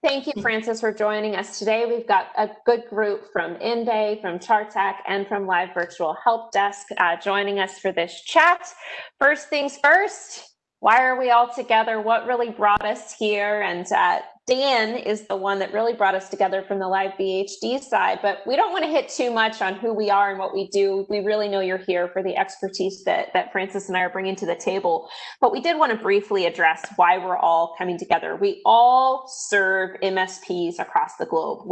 Thank you, Francis, for joining us today. We've got a good group from InBay, from CharTech, and from Live Virtual Help Desk joining us for this chat. First things first, why are we all together? What really brought us here? And Dan is the one that really brought us together from the Live VHD side, but we don't want to hit too much on who we are and what we do. We really know you're here for the expertise that Francis and I are bringing to the table, but we did want to briefly address why we're all coming together. We all serve MSPs across the globe.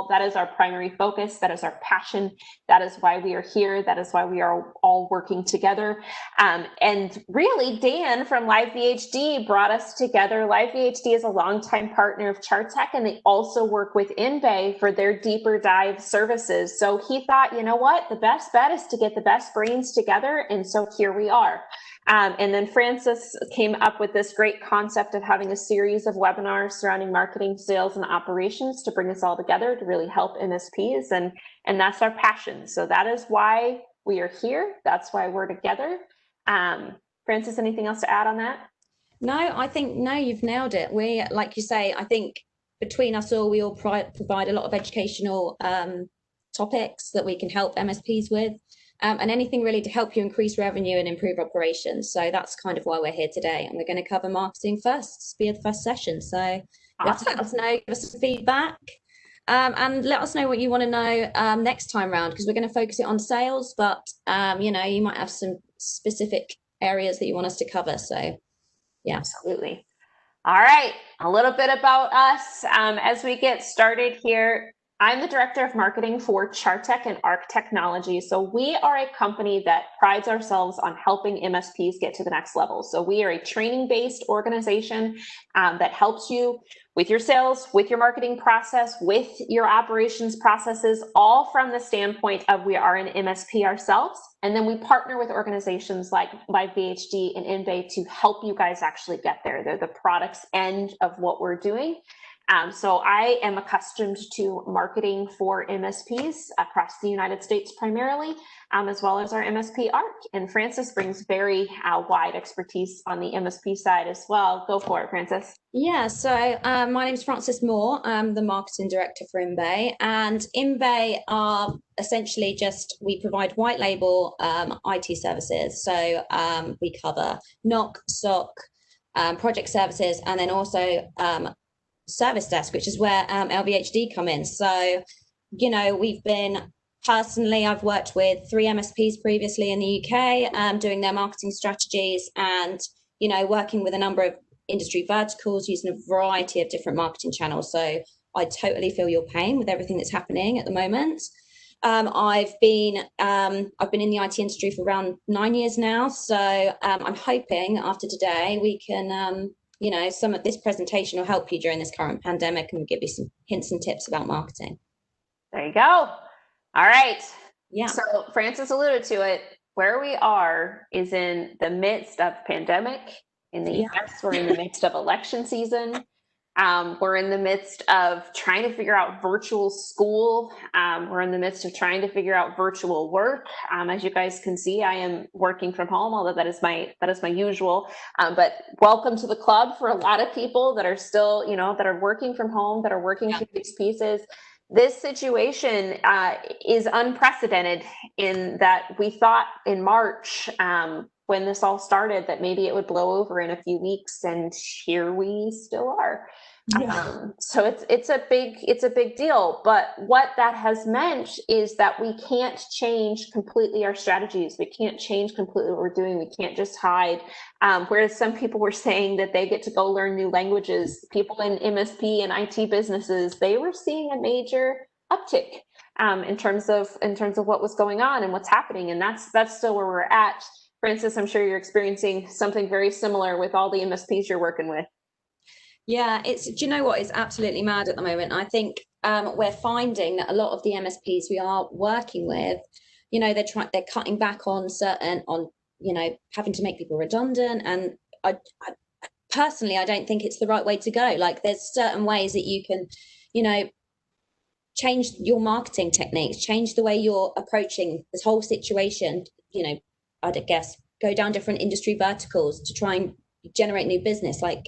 That is our primary focus. That is our passion. That is why we are here. That is why we are all working together. And really, Dan from Live VHD brought us together. Live VHD is a longtime partner of CharTech, and they also work with InBay for their deeper dive services. So he thought, you know what, the best bet is to get the best brains together. And so here we are. And then Francis came up with this great concept of having a series of webinars surrounding marketing, sales, and operations to bring us all together to really help MSPs. And that's our passion. So that is why we are here. That's why we're together. Francis, anything else to add on that? No, I think, no, you've nailed it. We, like you say, I think between us all, we all provide a lot of educational topics that we can help MSPs with, and anything really to help you increase revenue and improve operations. So that's kind of why we're here today. And we're going to cover marketing first. This will be the first session. So Awesome. let us know, give us some feedback. And let us know what you want to know next time round, because we're going to focus it on sales, but you know, you might have some specific areas that you want us to cover. So yeah, absolutely. All right, a little bit about us as we get started here. I'm the director of marketing for CharTech and ARC Technology. So we are a company that prides ourselves on helping MSPs get to the next level. So we are a training-based organization that helps you with your sales, with your marketing process, with your operations processes, all from the standpoint of we are an MSP ourselves. And then we partner with organizations like VHD and InBay to help you guys actually get there. They're the products end of what we're doing. So I am accustomed to marketing for MSPs across the United States primarily, as well as our MSP ARC. And Francis brings very wide expertise on the MSP side as well. Go for it, Francis. Yeah, so my name is Frances Moore. I'm the marketing director for InBay, and InBay are essentially we provide white label IT services. So we cover NOC, SOC, project services, and then also service desk, which is where LVHD come in. So, you know, I've worked with 3 MSPs previously in the UK, doing their marketing strategies and, you know, working with a number of industry verticals using a variety of different marketing channels. So I totally feel your pain with everything that's happening at the moment. I've been in the IT industry for around 9 years now. So I'm hoping after today we can you know, some of this presentation will help you during this current pandemic and give you some hints and tips about marketing. There you go. All right. Yeah. So Francis alluded to it. Where we are is in the midst of pandemic. In the US, we're in the midst of election season. We're in the midst of trying to figure out virtual school. We're in the midst of trying to figure out virtual work. As you guys can see, I am working from home, although that is my usual. But welcome to the club for a lot of people that are still, you know, that are working from home, that are working through these pieces. This situation is unprecedented in that we thought in March, when this all started, that maybe it would blow over in a few weeks, and here we still are. So it's a big deal. But what that has meant is that we can't change completely our strategies. We can't change completely what we're doing. We can't just hide. Whereas some people were saying that they get to go learn new languages, people in MSP and IT businesses, they were seeing a major uptick in terms of what was going on and what's happening. And that's still where we're at. Francis, I'm sure you're experiencing something very similar with all the MSPs you're working with. Yeah, do you know what? It's absolutely mad at the moment. I think we're finding that a lot of the MSPs we are working with, you know, they're cutting back on you know, having to make people redundant. And I personally, I don't think it's the right way to go. Like, there's certain ways that you can, you know, change your marketing techniques, change the way you're approaching this whole situation, you know, I'd guess go down different industry verticals to try and generate new business. Like,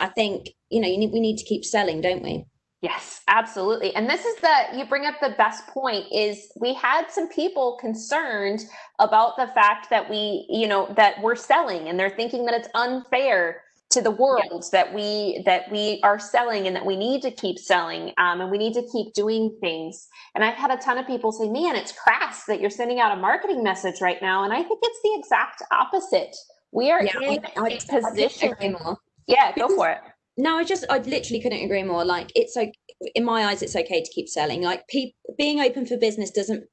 I think, we need to keep selling, don't we? Yes, absolutely. And this is you bring up the best point is we had some people concerned about the fact that that we're selling and they're thinking that it's unfair to the world that we are selling and that we need to keep selling and we need to keep doing things. And I've had a ton of people say, man, it's crass that you're sending out a marketing message right now. And I think it's the exact opposite. We are in a position. I couldn't agree more. Yeah, go for it. No, I literally couldn't agree more. Like, it's like, in my eyes, it's okay to keep selling. Like, being open for business doesn't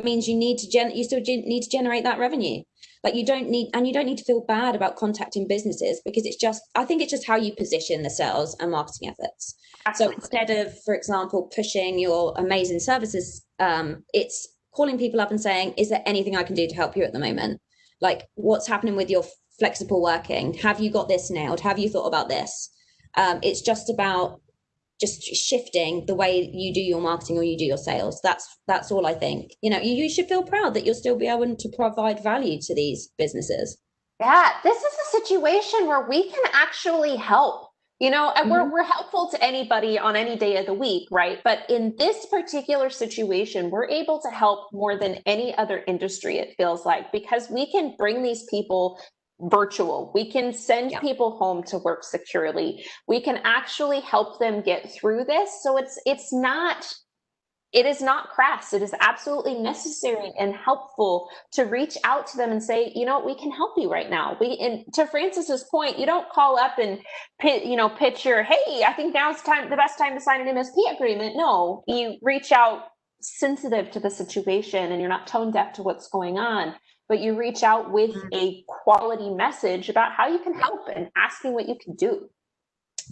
means you need to you still need to generate that revenue. Like, you don't need to feel bad about contacting businesses, because I think it's just how you position the sales and marketing efforts. Absolutely. So instead of, for example, pushing your amazing services, it's calling people up and saying, is there anything I can do to help you at the moment? Like, what's happening with your flexible working? Have you got this nailed? Have you thought about this? It's just about shifting the way you do your marketing or you do your sales. That's all I think. You should feel proud that you'll still be able to provide value to these businesses. Yeah, this is a situation where we can actually help. And we're helpful to anybody on any day of the week, right? But in this particular situation, we're able to help more than any other industry, it feels like, because we can bring these people virtual. We can send people home to work securely. We can actually help them get through this. So it is not crass. It is absolutely necessary and helpful to reach out to them and say, we can help you right now. And to Francis's point, you don't call up and pitch your, hey, I think now's the best time to sign an MSP agreement. No, you reach out sensitive to the situation and you're not tone deaf to what's going on, but you reach out with a quality message about how you can help and asking what you can do.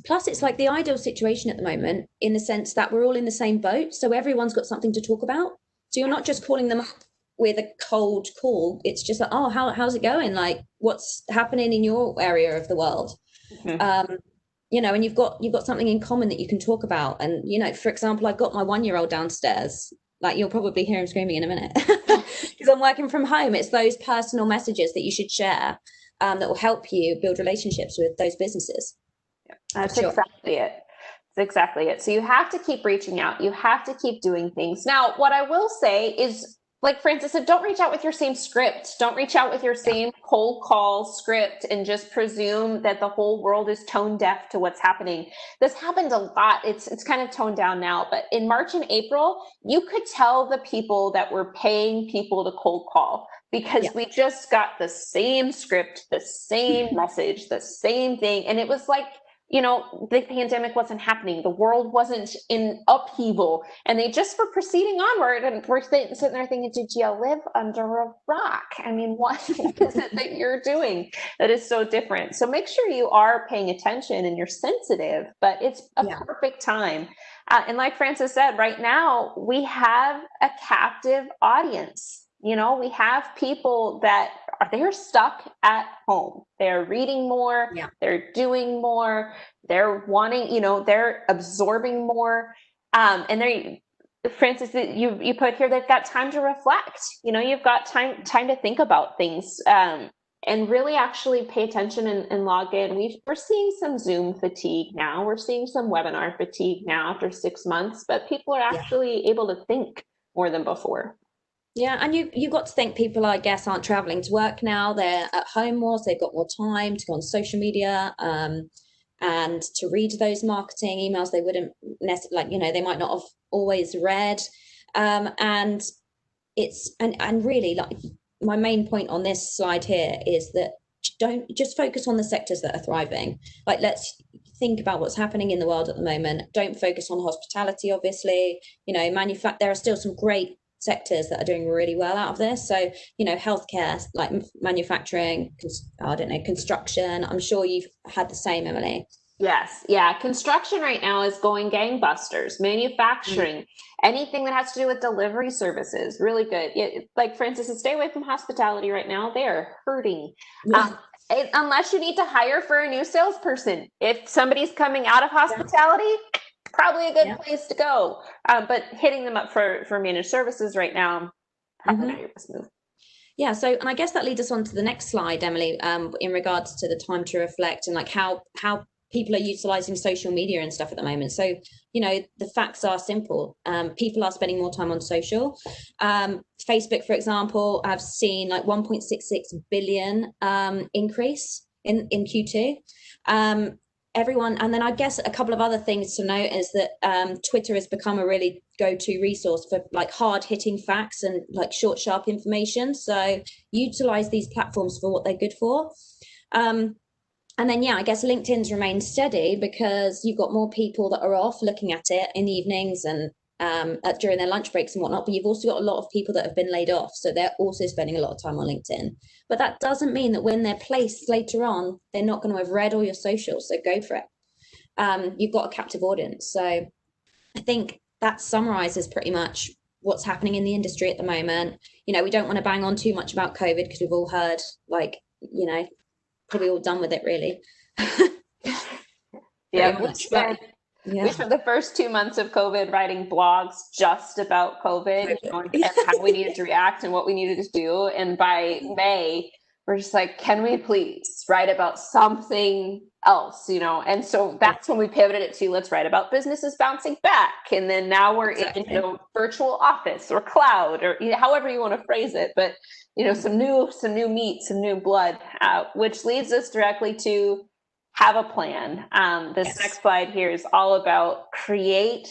Plus, it's like the ideal situation at the moment, in the sense that we're all in the same boat. So everyone's got something to talk about. So you're not just calling them up with a cold call. It's just like, oh, how's it going? Like, what's happening in your area of the world? And you've got something in common that you can talk about. And, for example, I've got my 1-year-old downstairs. Like, you'll probably hear him screaming in a minute because I'm working from home. It's those personal messages that you should share that will help you build relationships with those businesses. That's exactly it. That's exactly it. So you have to keep reaching out. You have to keep doing things. Now, what I will say is, like Francis said, don't reach out with your same script. Don't reach out with your same cold call script and just presume that the whole world is tone deaf to what's happening. This happened a lot. It's kind of toned down now, but in March and April, you could tell the people that were paying people to cold call, because we just got the same script, the same message, the same thing. And it was like, the pandemic wasn't happening. The world wasn't in upheaval, and they just were proceeding onward. And we're sitting there thinking, did you live under a rock? I mean, what is it that you're doing that is so different? So make sure you are paying attention and you're sensitive, but it's a perfect time. And like Francis said, right now, we have a captive audience. We have people that they're stuck at home. They're reading more, they're doing more, they're wanting, they're absorbing more. And Francis, you put here, they've got time to reflect. You've got time to think about things and really actually pay attention and log in. We're seeing some Zoom fatigue now. We're seeing some webinar fatigue now after 6 months, but people are actually able to think more than before. Yeah, and you got to think people, I guess, aren't traveling to work now. They're at home more, so they've got more time to go on social media and to read those marketing emails they wouldn't necessarily, they might not have always read. And really, like, my main point on this slide here is that don't just focus on the sectors that are thriving. Like, let's think about what's happening in the world at the moment. Don't focus on hospitality, obviously. There are still some great sectors that are doing really well out of this. So, healthcare, like manufacturing, construction. I'm sure you've had the same, Emalee. Yes. Yeah. Construction right now is going gangbusters. Manufacturing, anything that has to do with delivery services, really good. Like Francis, stay away from hospitality right now. They are hurting. Unless you need to hire for a new salesperson. If somebody's coming out of hospitality, probably a good place to go. But hitting them up for managed services right now, probably not your best move. Yeah. So, and I guess that leads us on to the next slide, Emalee, in regards to the time to reflect and like how people are utilizing social media and stuff at the moment. So, the facts are simple. People are spending more time on social. Facebook, for example, I've seen like 1.66 billion increase in Q2. Everyone, and then I guess a couple of other things to note is that Twitter has become a really go-to resource for like hard-hitting facts and like short, sharp information. So utilize these platforms for what they're good for. And then, I guess LinkedIn's remained steady because you've got more people that are off looking at it in the evenings and during their lunch breaks and whatnot. But you've also got a lot of people that have been laid off. So they're also spending a lot of time on LinkedIn. But that doesn't mean that when they're placed later on, they're not going to have read all your socials. So go for it. You've got a captive audience. So I think that summarizes pretty much what's happening in the industry at the moment. We don't want to bang on too much about COVID because we've all heard probably all done with it, really. Yeah, we spent the first 2 months of COVID writing blogs just about COVID and how we needed to react and what we needed to do. And by May, we're just like, can we please write about something else, And so that's when we pivoted it to, let's write about businesses bouncing back. And then now we're in virtual office or cloud or however you want to phrase it. But some new meat, some new blood, which leads us directly to have a plan. This next slide here is all about create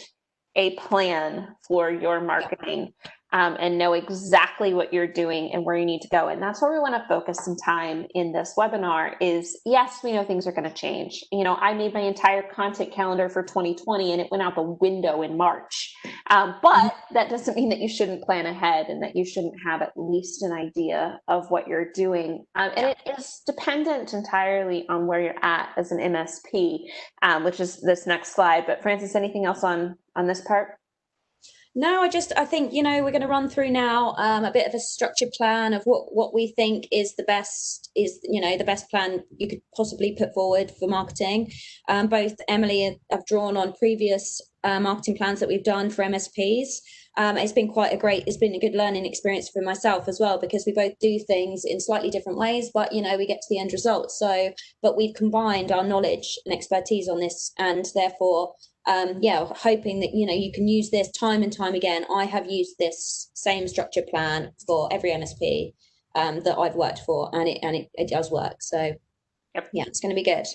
a plan for your marketing and know exactly what you're doing and where you need to go. And that's where we want to focus some time in this webinar is, yes, we know things are going to change. I made my entire content calendar for 2020 and it went out the window in March. But that doesn't mean that you shouldn't plan ahead and that you shouldn't have at least an idea of what you're doing. And it is dependent entirely on where you're at as an MSP, which is this next slide. But Frances, anything else on this part? No, I think, we're going to run through now a bit of a structured plan of what we think is the best plan you could possibly put forward for marketing. Both Emalee have drawn on previous marketing plans that we've done for MSPs. It's been a good learning experience for myself as well, because we both do things in slightly different ways, but we get to the end result. But we've combined our knowledge and expertise on this, and therefore hoping that you can use this time and time again. I have used this same structured plan for every MSP that I've worked for, and it does work. So it's going to be good.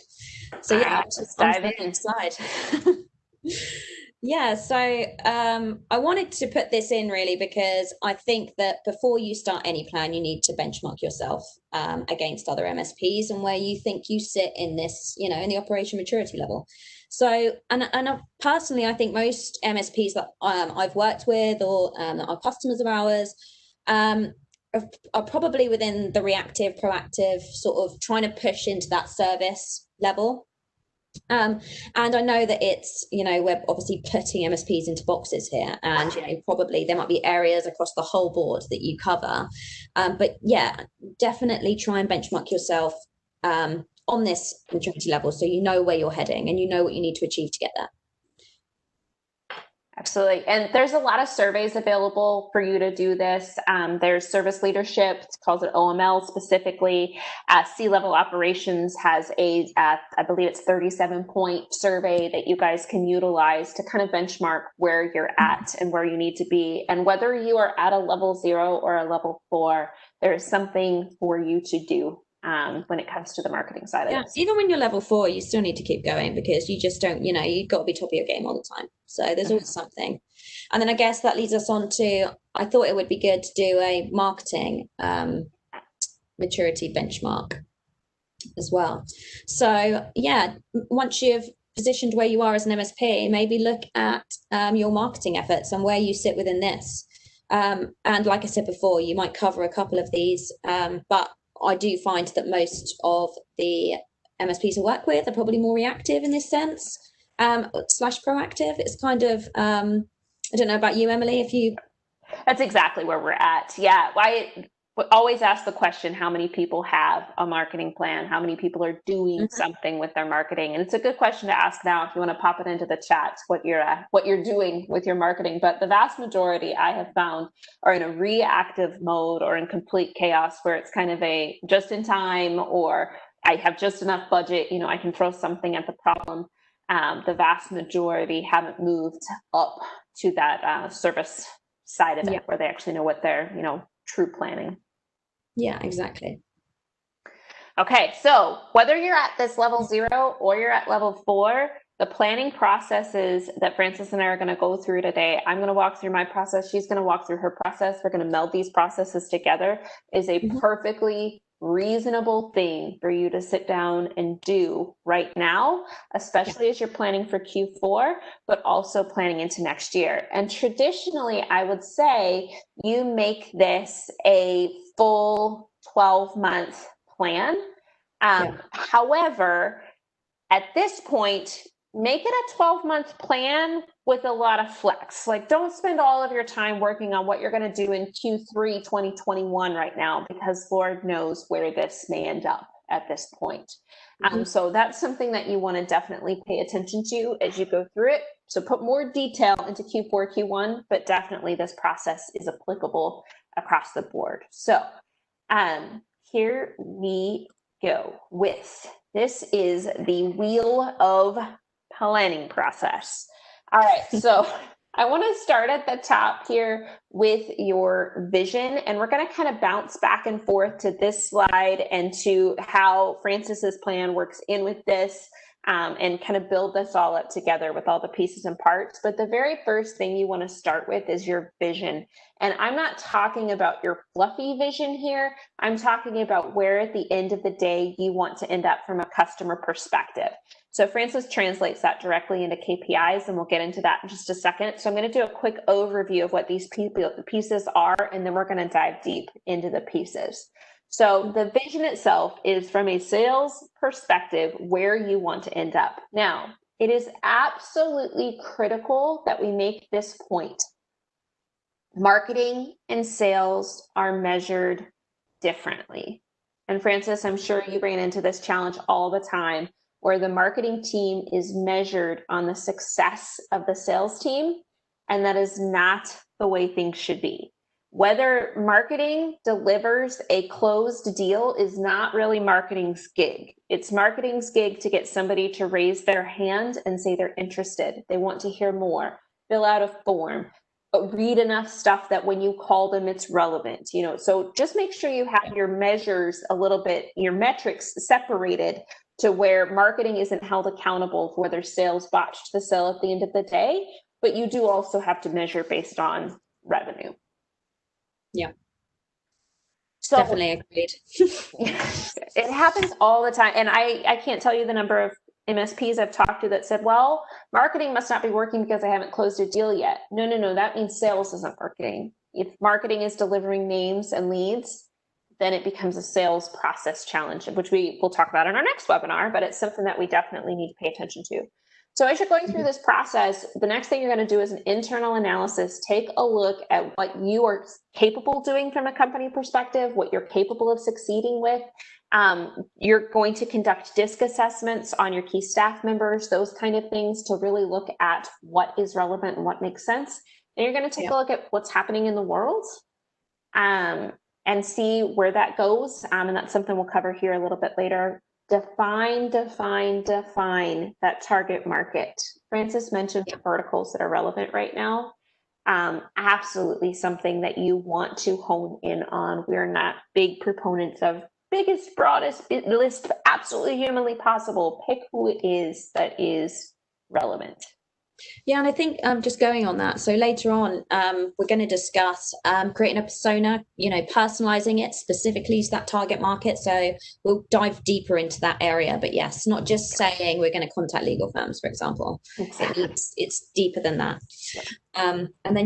So let's dive in. Slide. So I wanted to put this in really because I think that before you start any plan, you need to benchmark yourself against other MSPs and where you think you sit in this, in the operation maturity level. So, and personally, I think most MSPs that I've worked with or that are customers of ours are probably within the reactive, proactive sort of trying to push into that service level. And I know that it's, we're obviously putting MSPs into boxes here, and probably there might be areas across the whole board that you cover, but definitely try and benchmark yourself on this maturity level, so you know where you're heading and you know what you need to achieve to get there. Absolutely. And there's a lot of surveys available for you to do this. There's service leadership, it calls it OML specifically. C-level operations has I believe it's 37-point survey that you guys can utilize to kind of benchmark where you're at and where you need to be. And whether you are at a level 0 or a level 4, there is something for you to do when it comes to the marketing side of it. Even when you're level 4, you still need to keep going because you just don't, you've got to be top of your game all the time. So there's always something. And then I guess that leads us on to, I thought it would be good to do a marketing maturity benchmark as well. So once you've positioned where you are as an MSP, maybe look at your marketing efforts and where you sit within this. And like I said before, you might cover a couple of these, but I do find that most of the MSPs I work with are probably more reactive in this sense, / proactive. It's kind of, I don't know about you, Emalee, if you... That's exactly where we're at. Yeah, I always ask the question, how many people have a marketing plan? How many people are doing something with their marketing? And it's a good question to ask now if you want to pop it into the chat, what you're doing with your marketing. But the vast majority I have found are in a reactive mode or in complete chaos, where it's kind of a just in time or I have just enough budget, I can throw something at the problem. The vast majority haven't moved up to that service side of it where they actually know what they're, true planning. Yeah, exactly. Okay, so whether you're at this level 0 or you're at level 4, the planning processes that Frances and I are going to go through today, I'm going to walk through my process. She's going to walk through her process. We're going to meld these processes together. Is a perfectly reasonable thing for you to sit down and do right now, especially as you're planning for Q4, but also planning into next year. And traditionally, I would say you make this a full 12-month plan. However, at this point, make it a 12-month plan with a lot of flex. Like, don't spend all of your time working on what you're going to do in Q3 2021 right now, because Lord knows where this may end up at this point. So that's something that you want to definitely pay attention to as you go through it. So put more detail into Q4, Q1, but definitely this process is applicable across the board. So here we go with, this is the wheel of planning process. All right, so I want to start at the top here with your vision, and we're going to kind of bounce back and forth to this slide and to how Frances's plan works in with this, and kind of build this all up together with all the pieces and parts. But the very first thing you want to start with is your vision. And I'm not talking about your fluffy vision here. I'm talking about where at the end of the day you want to end up from a customer perspective. So Frances translates that directly into KPIs, and we'll get into that in just a second. So I'm going to do a quick overview of what these pieces are, and then we're going to dive deep into the pieces. So the vision itself is from a sales perspective where you want to end up. Now, it is absolutely critical that we make this point. Marketing and sales are measured differently. And Frances, I'm sure you ran into this challenge all the time, where the marketing team is measured on the success of the sales team, and that is not the way things should be. Whether marketing delivers a closed deal is not really marketing's gig. It's marketing's gig to get somebody to raise their hand and say they're interested. They want to hear more, fill out a form, but read enough stuff that when you call them, it's relevant. So just make sure you have your measures a little bit, your metrics separated to where marketing isn't held accountable for whether sales botched the sale at the end of the day, but you do also have to measure based on revenue. Yeah. So definitely agreed. It happens all the time. And I can't tell you the number of MSPs I've talked to that said, well, marketing must not be working because I haven't closed a deal yet. No. That means sales isn't working. If marketing is delivering names and leads, then it becomes a sales process challenge, which we will talk about in our next webinar, but it's something that we definitely need to pay attention to. So as you're going through this process, the next thing you're going to do is an internal analysis. Take a look at what you are capable of doing from a company perspective, what you're capable of succeeding with. You're going to conduct DISC assessments on your key staff members, those kind of things, to really look at what is relevant and what makes sense. And you're going to take a look at what's happening in the world, and see where that goes. And that's something we'll cover here a little bit later. Define that target market. Frances mentioned the verticals that are relevant right now. Absolutely something that you want to hone in on. We're not big proponents of biggest, broadest list absolutely humanly possible. Pick who it is that is relevant. Yeah, and I think just going on that, so later on, we're going to discuss creating a persona, personalizing it specifically to that target market. So we'll dive deeper into that area. But yes, not just saying we're going to contact legal firms, for example. Exactly. It's deeper than that. And then,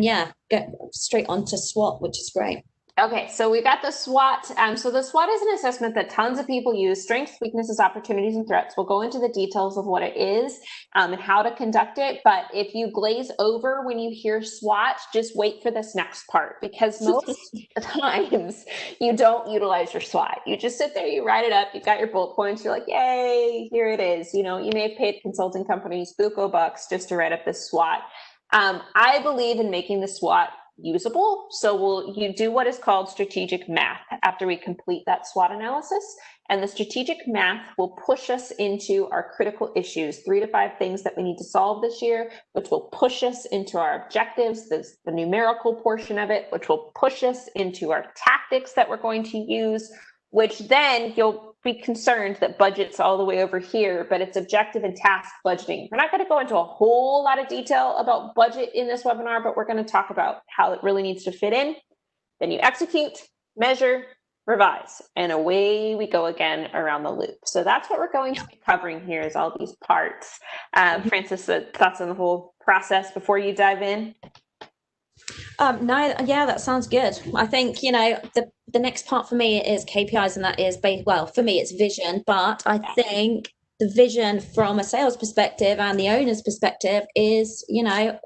get straight on to SWOT, which is great. Okay, so we got the SWOT. So the SWOT is an assessment that tons of people use: strengths, weaknesses, opportunities, and threats. We'll go into the details of what it is and how to conduct it. But if you glaze over when you hear SWOT, just wait for this next part, because most times you don't utilize your SWOT. You just sit there, you write it up, you've got your bullet points, you're like, yay, here it is. You may have paid consulting companies buco bucks just to write up this SWOT. I believe in making the SWOT usable. So you do what is called strategic math after we complete that SWOT analysis. And the strategic math will push us into our critical issues, 3 to 5 things that we need to solve this year, which will push us into our objectives, the numerical portion of it, which will push us into our tactics that we're going to use, which then you'll be concerned that budget's all the way over here, but it's objective and task budgeting. We're not going to go into a whole lot of detail about budget in this webinar, but we're going to talk about how it really needs to fit in. Then you execute, measure, revise, and away we go again around the loop. So that's what we're going to be covering here, is all these parts. Frances, thoughts on the whole process before you dive in? No, yeah, that sounds good. I think, the next part for me is KPIs, and that is, well, for me, it's vision. But I think the vision from a sales perspective and the owner's perspective is,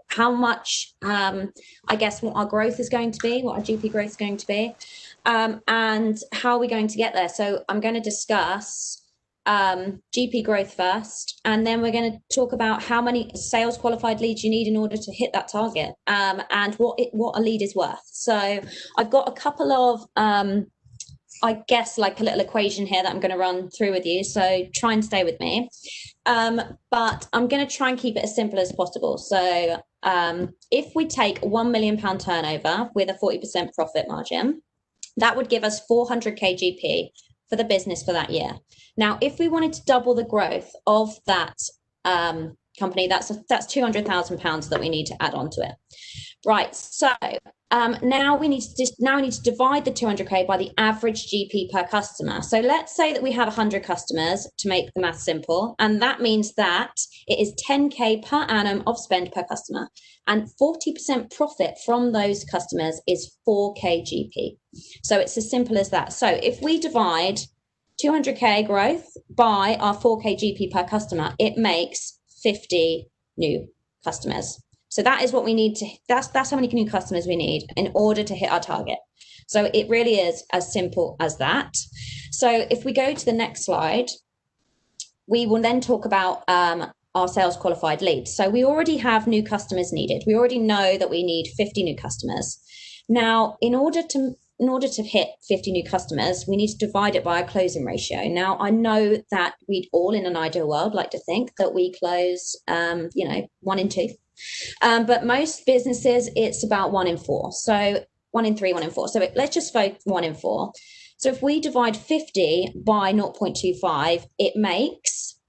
how much, I guess, what our growth is going to be, what our GP growth is going to be, and how are we going to get there. So I'm going to discuss GP growth first, and then we're going to talk about how many sales qualified leads you need in order to hit that target, and what a lead is worth. So I've got a couple of I guess like a little equation here that I'm going to run through with you, so try and stay with me, but I'm going to try and keep it as simple as possible. So if we take £1 million turnover with a 40% profit margin, that would give us 400k GP for the business for that year. Now, if we wanted to double the growth of that company, that's £200,000 that we need to add on to it. Right. So now we need to divide the 200k by the average GP per customer. So let's say that we have 100 customers, to make the math simple, and that means that it is 10k per annum of spend per customer, and 40% profit from those customers is 4k GP. So it's as simple as that. So if we divide 200k growth by our 4k GP per customer, it makes 50 new customers. So that is what we need to, that's how many new customers we need in order to hit our target. So it really is as simple as that. So if we go to the next slide, we will then talk about our sales qualified leads. So we already have new customers needed. We already know that we need 50 new customers. Now, in order to hit 50 new customers, we need to divide it by a closing ratio. Now, I know that we'd all, in an ideal world, like to think that we close, 1 in 2. But most businesses, it's about 1 in 4. So 1 in 3, 1 in 4. So let's just focus 1 in 4. So if we divide 50 by 0.25, it makes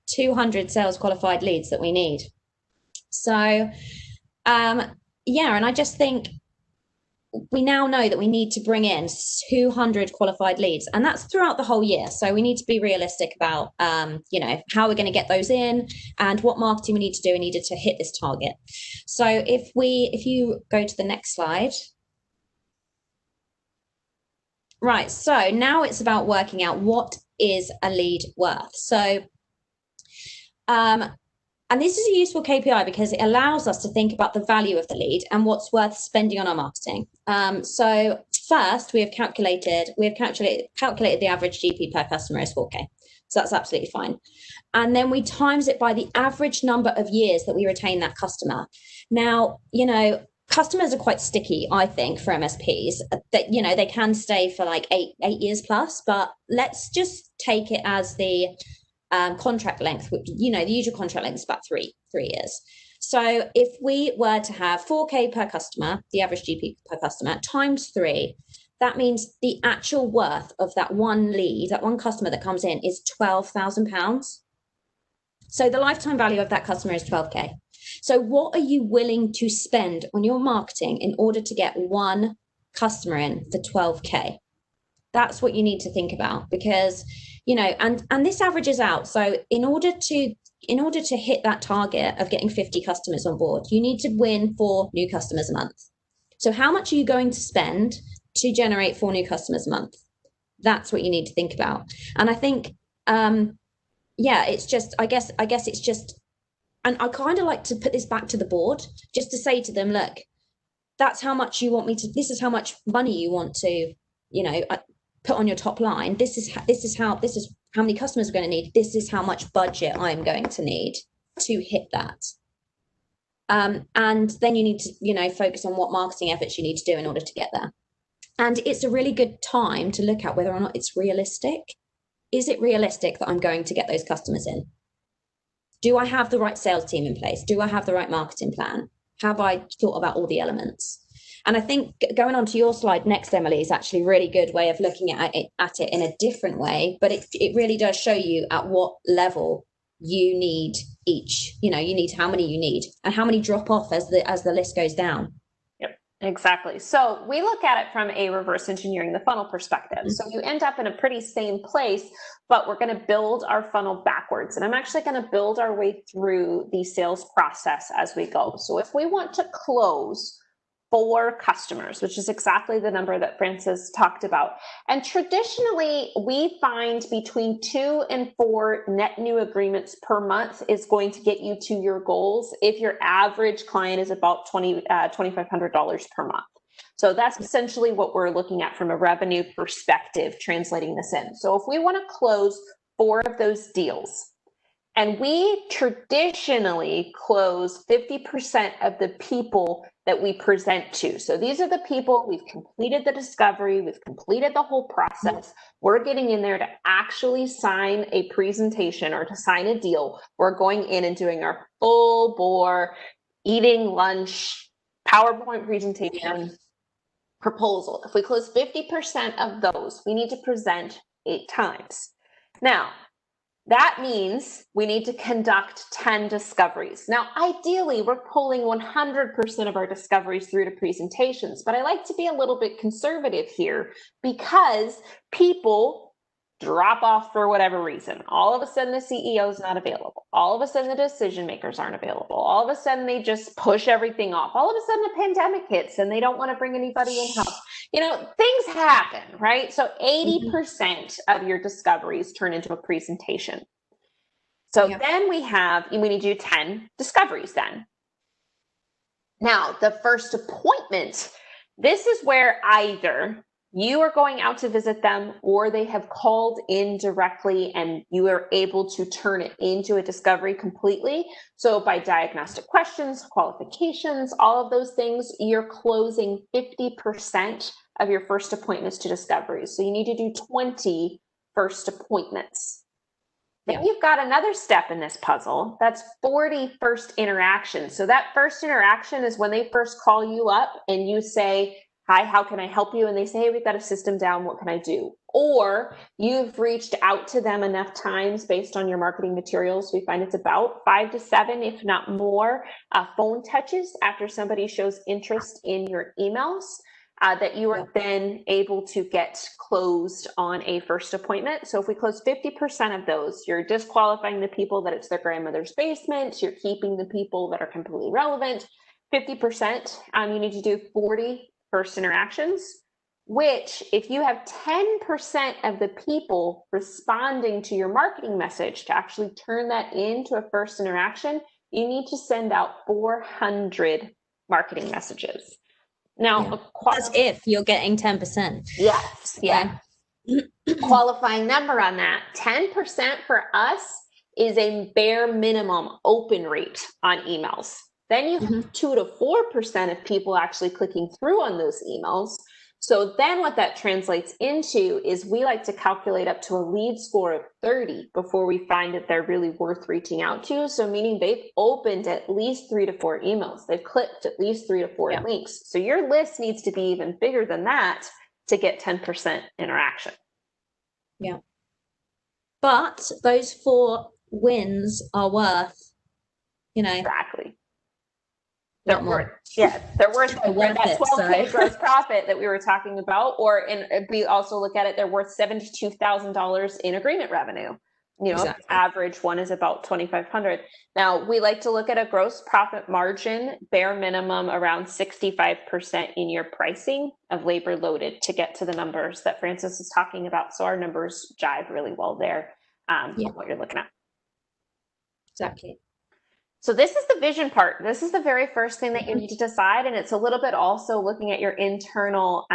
200 sales qualified leads that we need. So, and I just think we now know that we need to bring in 200 qualified leads, and that's throughout the whole year. So we need to be realistic about, how we're going to get those in and what marketing we need to do in order to hit this target. So if you go to the next slide. Right, so now it's about working out what is a lead worth. So, and this is a useful KPI because it allows us to think about the value of the lead and what's worth spending on our marketing. So first, we have calculated the average GP per customer is 4K. So that's absolutely fine. And then we times it by the average number of years that we retain that customer. Now, customers are quite sticky, I think, for MSPs. That they can stay for like eight years plus, but let's just take it as the contract length, which, the usual contract length is about three years. So if we were to have 4K per customer, the average GP per customer, times 3, that means the actual worth of that one lead, that one customer that comes in, is £12,000. So the lifetime value of that customer is 12K. So what are you willing to spend on your marketing in order to get one customer in for 12K? That's what you need to think about, because and this averages out. So in order to hit that target of getting 50 customers on board, you need to win 4 new customers a month. So how much are you going to spend to generate 4 new customers a month? That's what you need to think about. And I think it's just, I guess it's just, and I kind of like to put this back to the board just to say to them, look, that's how much you want me to, this is how much money you want to, put on your top line. This is how many customers we're going to need. This is how much budget I'm going to need to hit that. And then you need to, focus on what marketing efforts you need to do in order to get there. And it's a really good time to look at whether or not it's realistic. Is it realistic that I'm going to get those customers in? Do I have the right sales team in place? Do I have the right marketing plan? Have I thought about all the elements? And I think going on to your slide next, Emalee, is actually a really good way of looking at it in a different way. But it really does show you at what level you need each. You need how many you need and how many drop off as the list goes down. Exactly. So we look at it from a reverse engineering the funnel perspective. So you end up in a pretty same place, but we're going to build our funnel backwards. And I'm actually going to build our way through the sales process as we go. So if we want to close 4 customers, which is exactly the number that Francis talked about. And traditionally, we find between 2 and 4 net new agreements per month is going to get you to your goals if your average client is about $2,500 per month. So that's essentially what we're looking at from a revenue perspective, translating this in. So if we want to close 4 of those deals, and we traditionally close 50% of the people that we present to. So these are the people, we've completed the discovery, we've completed the whole process. We're getting in there to actually sign a presentation or to sign a deal. We're going in and doing our full bore, eating lunch, PowerPoint presentation, proposal. If we close 50% of those, we need to present 8 times. Now, that means we need to conduct 10 discoveries. Now, ideally, we're pulling 100% of our discoveries through to presentations, but I like to be a little bit conservative here because people drop off for whatever reason. All of a sudden, the CEO is not available. All of a sudden, the decision makers aren't available. All of a sudden, they just push everything off. All of a sudden, the pandemic hits and they don't want to bring anybody in-house. Things happen, right? So 80% of your discoveries turn into a presentation. So then we need to do 10 discoveries then. Now, the first appointment, this is where either you are going out to visit them or they have called in directly and you are able to turn it into a discovery completely. So by diagnostic questions, qualifications, all of those things, you're closing 50% of your first appointments to discoveries. So you need to do 20 first appointments. Then you've got another step in this puzzle. That's 40 first interactions. So that first interaction is when they first call you up and you say, "Hi, how can I help you?" And they say, "Hey, we've got a system down. What can I do?" Or you've reached out to them enough times based on your marketing materials. We find it's about 5 to 7, if not more, phone touches after somebody shows interest in your emails that you are then able to get closed on a first appointment. So if we close 50% of those, you're disqualifying the people that it's their grandmother's basement. You're keeping the people that are completely relevant. 50%, you need to do 40 first interactions, which if you have 10% of the people responding to your marketing message to actually turn that into a first interaction, you need to send out 400 marketing messages. Now, as if you're getting 10%. Yes, yeah. Qualifying number on that, 10% for us is a bare minimum open rate on emails. Then you have 2 to 4% of people actually clicking through on those emails. So then what that translates into is we like to calculate up to a lead score of 30 before we find that they're really worth reaching out to. So meaning they've opened at least 3 to 4 emails. They've clicked at least 3 to 4 links. So your list needs to be even bigger than that to get 10% interaction. Yeah. But those 4 wins are worth, Exactly. They're worth that 12K gross profit that we were talking about, we also look at it, they're worth $72,000 in agreement revenue. Exactly. Average one is about 2,500. Now we like to look at a gross profit margin, bare minimum around 65% in your pricing of labor loaded to get to the numbers that Francis is talking about. So our numbers jive really well there what you're looking at. Exactly. So this is the vision part. This is the very first thing that you need to decide. And it's a little bit also looking at your internal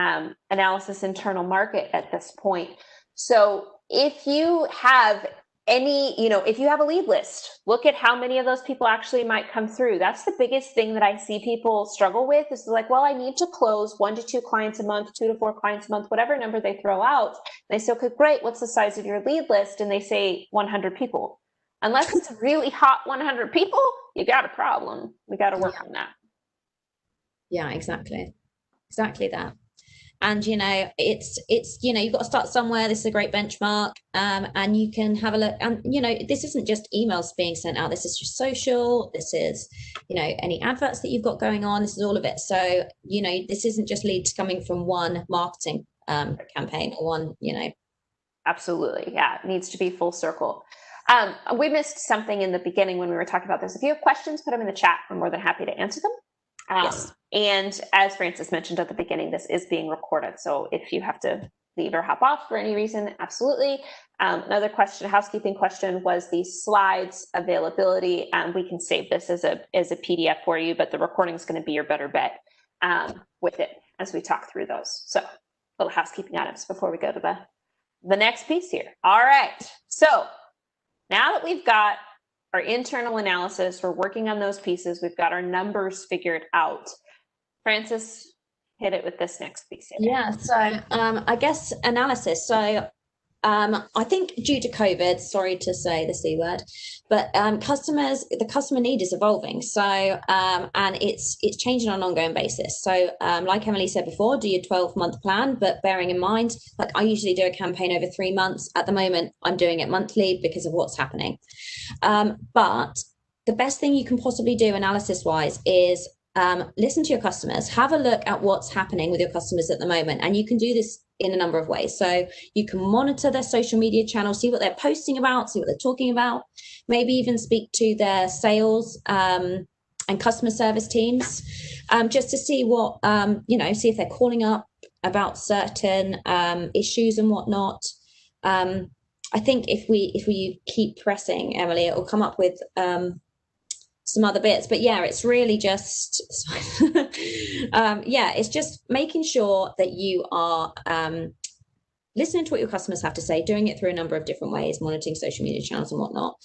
analysis, internal market at this point. So if you have if you have a lead list, look at how many of those people actually might come through. That's the biggest thing that I see people struggle with is like, well, I need to close 1 to 2 clients a month, 2 to 4 clients a month, whatever number they throw out. They say, okay, great. What's the size of your lead list? And they say 100 people. Unless it's really hot 100 people, you got a problem. We got to work on that. Yeah, exactly. Exactly that. And, it's, you've got to start somewhere. This is a great benchmark. And you can have a look. And, this isn't just emails being sent out. This is just social. This is, any adverts that you've got going on. This is all of it. So, this isn't just leads coming from one marketing campaign or one, Absolutely. Yeah. It needs to be full circle. We missed something in the beginning when we were talking about this. If you have questions, put them in the chat. We're more than happy to answer them. Yes. And as Frances mentioned at the beginning, this is being recorded. So if you have to leave or hop off for any reason, absolutely. Another question, housekeeping question, was the slides availability. We can save this as a PDF for you, but the recording is going to be your better bet with it as we talk through those. So little housekeeping items before we go to the next piece here. All right. So now that we've got our internal analysis, we're working on those pieces, we've got our numbers figured out. Frances, hit it with this next piece here. Yeah, so I guess analysis. So I think due to COVID, sorry to say the C word, but the customer need is evolving. So and it's changing on an ongoing basis. So like Emalee said before, do your 12-month plan, but bearing in mind, like I usually do a campaign over 3 months. At the moment, I'm doing it monthly because of what's happening. But the best thing you can possibly do analysis-wise is listen to your customers, have a look at what's happening with your customers at the moment. And you can do this in a number of ways. So you can monitor their social media channels, see what they're posting about, see what they're talking about, maybe even speak to their sales and customer service teams, just to see what, see if they're calling up about certain issues and whatnot. I think if we keep pressing, Emalee, it will come up with some other bits, but yeah, it's really just it's just making sure that you are listening to what your customers have to say, doing it through a number of different ways, monitoring social media channels and whatnot,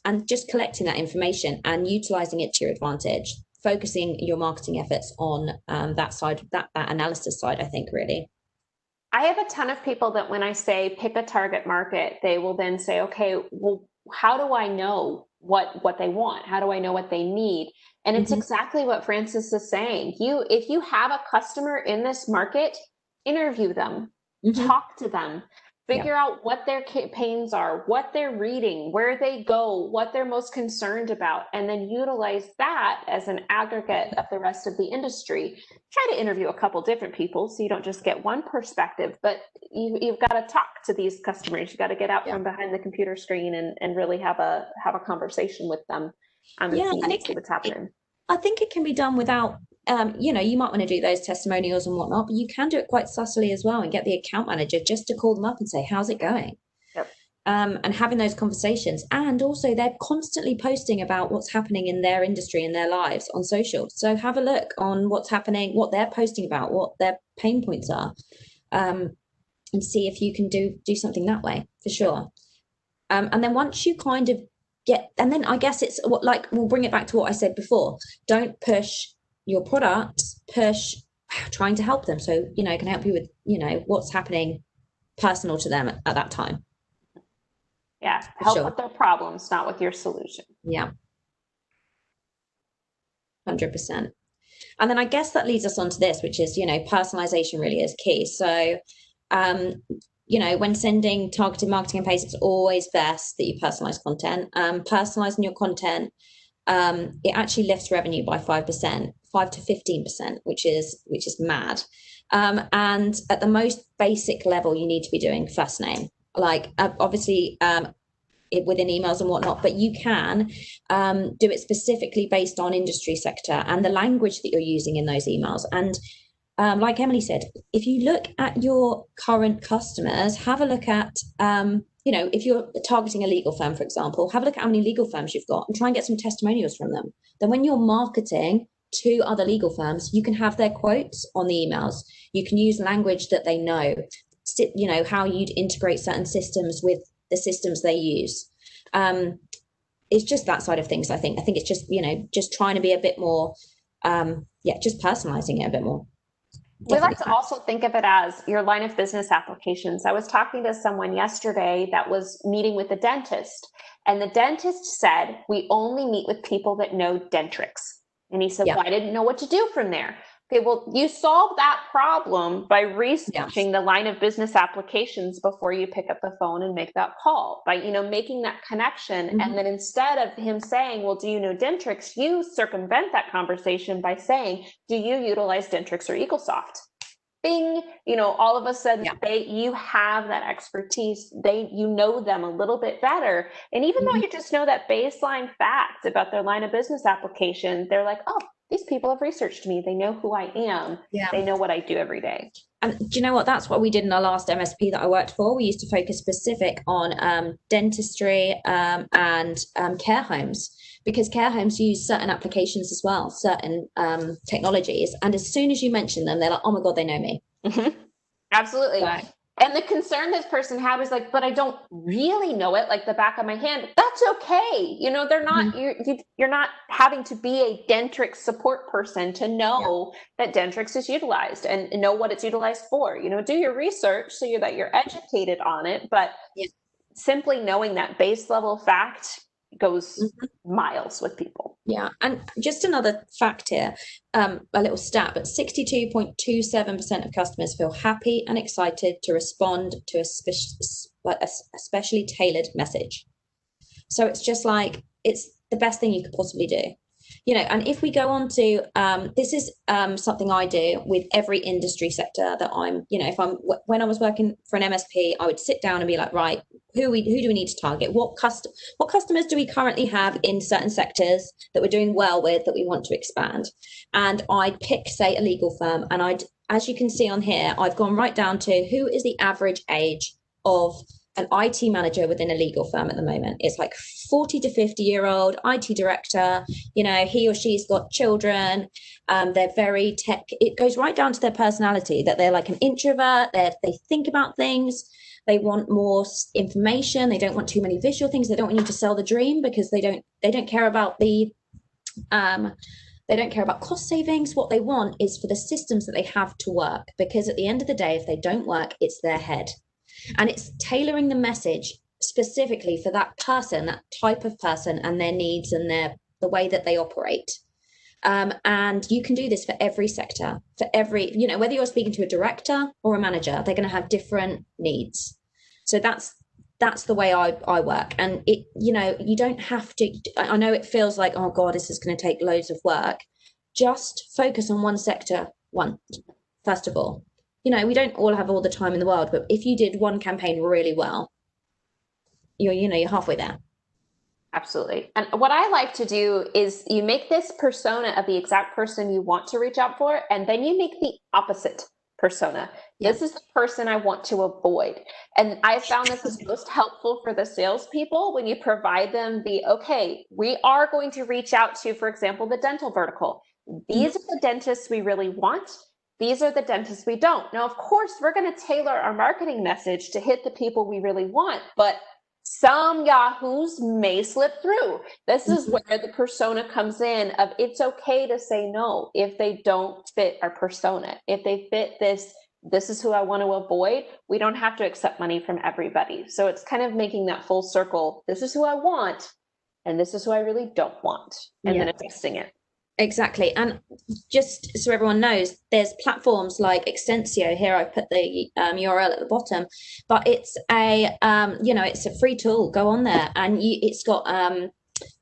and just collecting that information and utilizing it to your advantage, focusing your marketing efforts on that side, that analysis side, I think, really. I have a ton of people that when I say pick a target market, they will then say, okay, well, how do I know what they want? How do I know what they need? And it's exactly what Frances is saying. If you have a customer in this market, interview them, talk to them, figure out what their pains are, what they're reading, where they go, what they're most concerned about, and then utilize that as an aggregate of the rest of the industry. Try to interview a couple different people so you don't just get one perspective, but you've got to talk to these customers. You've got to get out from behind the computer screen and really have a conversation with them and see what's happening. I think it can be done without, you might want to do those testimonials and whatnot, but you can do it quite subtly as well and get the account manager just to call them up and say, how's it going? Yep. And having those conversations. And also they're constantly posting about what's happening in their industry and their lives on social. So have a look on what's happening, what they're posting about, what their pain points are, and see if you can do something that way, for sure. And then once you kind of and then I guess it's we'll bring it back to what I said before. Don't push your product, push trying to help them. So, it can help you with, what's happening personal to them at that time. Yeah. Help with their problems, not with your solution. Yeah. 100%. And then I guess that leads us on to this, which is, personalization really is key. So, when sending targeted marketing campaigns, it's always best that you personalize content. Personalizing your content, it actually lifts revenue by 5%, 5 to 15%, which is mad. And at the most basic level, you need to be doing first name, obviously within emails and whatnot, but you can do it specifically based on industry sector and the language that you're using in those emails. And like Emalee said, if you look at your current customers, have a look at, if you're targeting a legal firm, for example, have a look at how many legal firms you've got and try and get some testimonials from them. Then when you're marketing to other legal firms, you can have their quotes on the emails. You can use language that they know, how you'd integrate certain systems with the systems they use. It's just that side of things. I think it's just, just trying to be a bit more, just personalizing it a bit more. We like to also think of it as your line of business applications. I was talking to someone yesterday that was meeting with a dentist, and the dentist said, we only meet with people that know Dentrix. And he said, well, I didn't know what to do from there. Okay, well, you solve that problem by researching the line of business applications before you pick up the phone and make that call, by, making that connection. And then instead of him saying, well, do you know Dentrix, you circumvent that conversation by saying, do you utilize Dentrix or Eaglesoft? Bing, all of a sudden you have that expertise. You know them a little bit better. And even though you just know that baseline fact about their line of business application, they're like, oh, these people have researched me. They know who I am. They know what I do every day. And do you know what? That's what we did in our last MSP that I worked for. We used to focus specific on dentistry and care homes, because care homes use certain applications as well, certain technologies. And as soon as you mention them, they're like, oh my God, they know me. Absolutely. Right. And the concern this person had was like, but I don't really know it like the back of my hand. That's okay. They're not, you're not having to be a Dentrix support person to know that Dentrix is utilized and know what it's utilized for. Do your research so that you're educated on it. But simply knowing that base level fact goes miles with people. Yeah. And just another fact here, a little stat, but 62.27% of customers feel happy and excited to respond to a specially tailored message. So it's just like, it's the best thing you could possibly do. And if we go on to, this is something I do with every industry sector that when I was working for an MSP, I would sit down and be like, right, who do we need to target? What customers do we currently have in certain sectors that we're doing well with that we want to expand? And I'd pick, say, a legal firm, and as you can see on here, I've gone right down to who is the average age of an IT manager within a legal firm at the moment. It's like 40 to 50-year-old IT director. He or she's got children. They're very tech. It goes right down to their personality, that they're like an introvert. They think about things. They want more information. They don't want too many visual things. They don't want you to sell the dream, because they don't care about they don't care about cost savings. What they want is for the systems that they have to work, because at the end of the day, if they don't work, it's their head. And it's tailoring the message specifically for that person, that type of person, and their needs and the way that they operate. And you can do this for every sector, for every, whether you're speaking to a director or a manager, they're going to have different needs. So that's the way I work. And you don't have to, I know it feels like, oh God, this is going to take loads of work. Just focus on one sector first of all. We don't all have all the time in the world, but if you did one campaign really well, you're halfway there. Absolutely. And what I like to do is you make this persona of the exact person you want to reach out for, and then you make the opposite persona. This is the person I want to avoid. And I found this is most helpful for the salespeople when you provide them okay, we are going to reach out to, for example, the dental vertical. These are the dentists we really want. These are the dentists we don't. Now, of course, we're going to tailor our marketing message to hit the people we really want, but some yahoos may slip through. This is where the persona comes in of it's okay to say no if they don't fit our persona. If they fit this is who I want to avoid. We don't have to accept money from everybody. So it's kind of making that full circle. This is who I want, and this is who I really don't want, and then addressing it. Exactly. And just so everyone knows, there's platforms like Extensio here. I put the URL at the bottom, but it's it's a free tool. Go on there, and it's got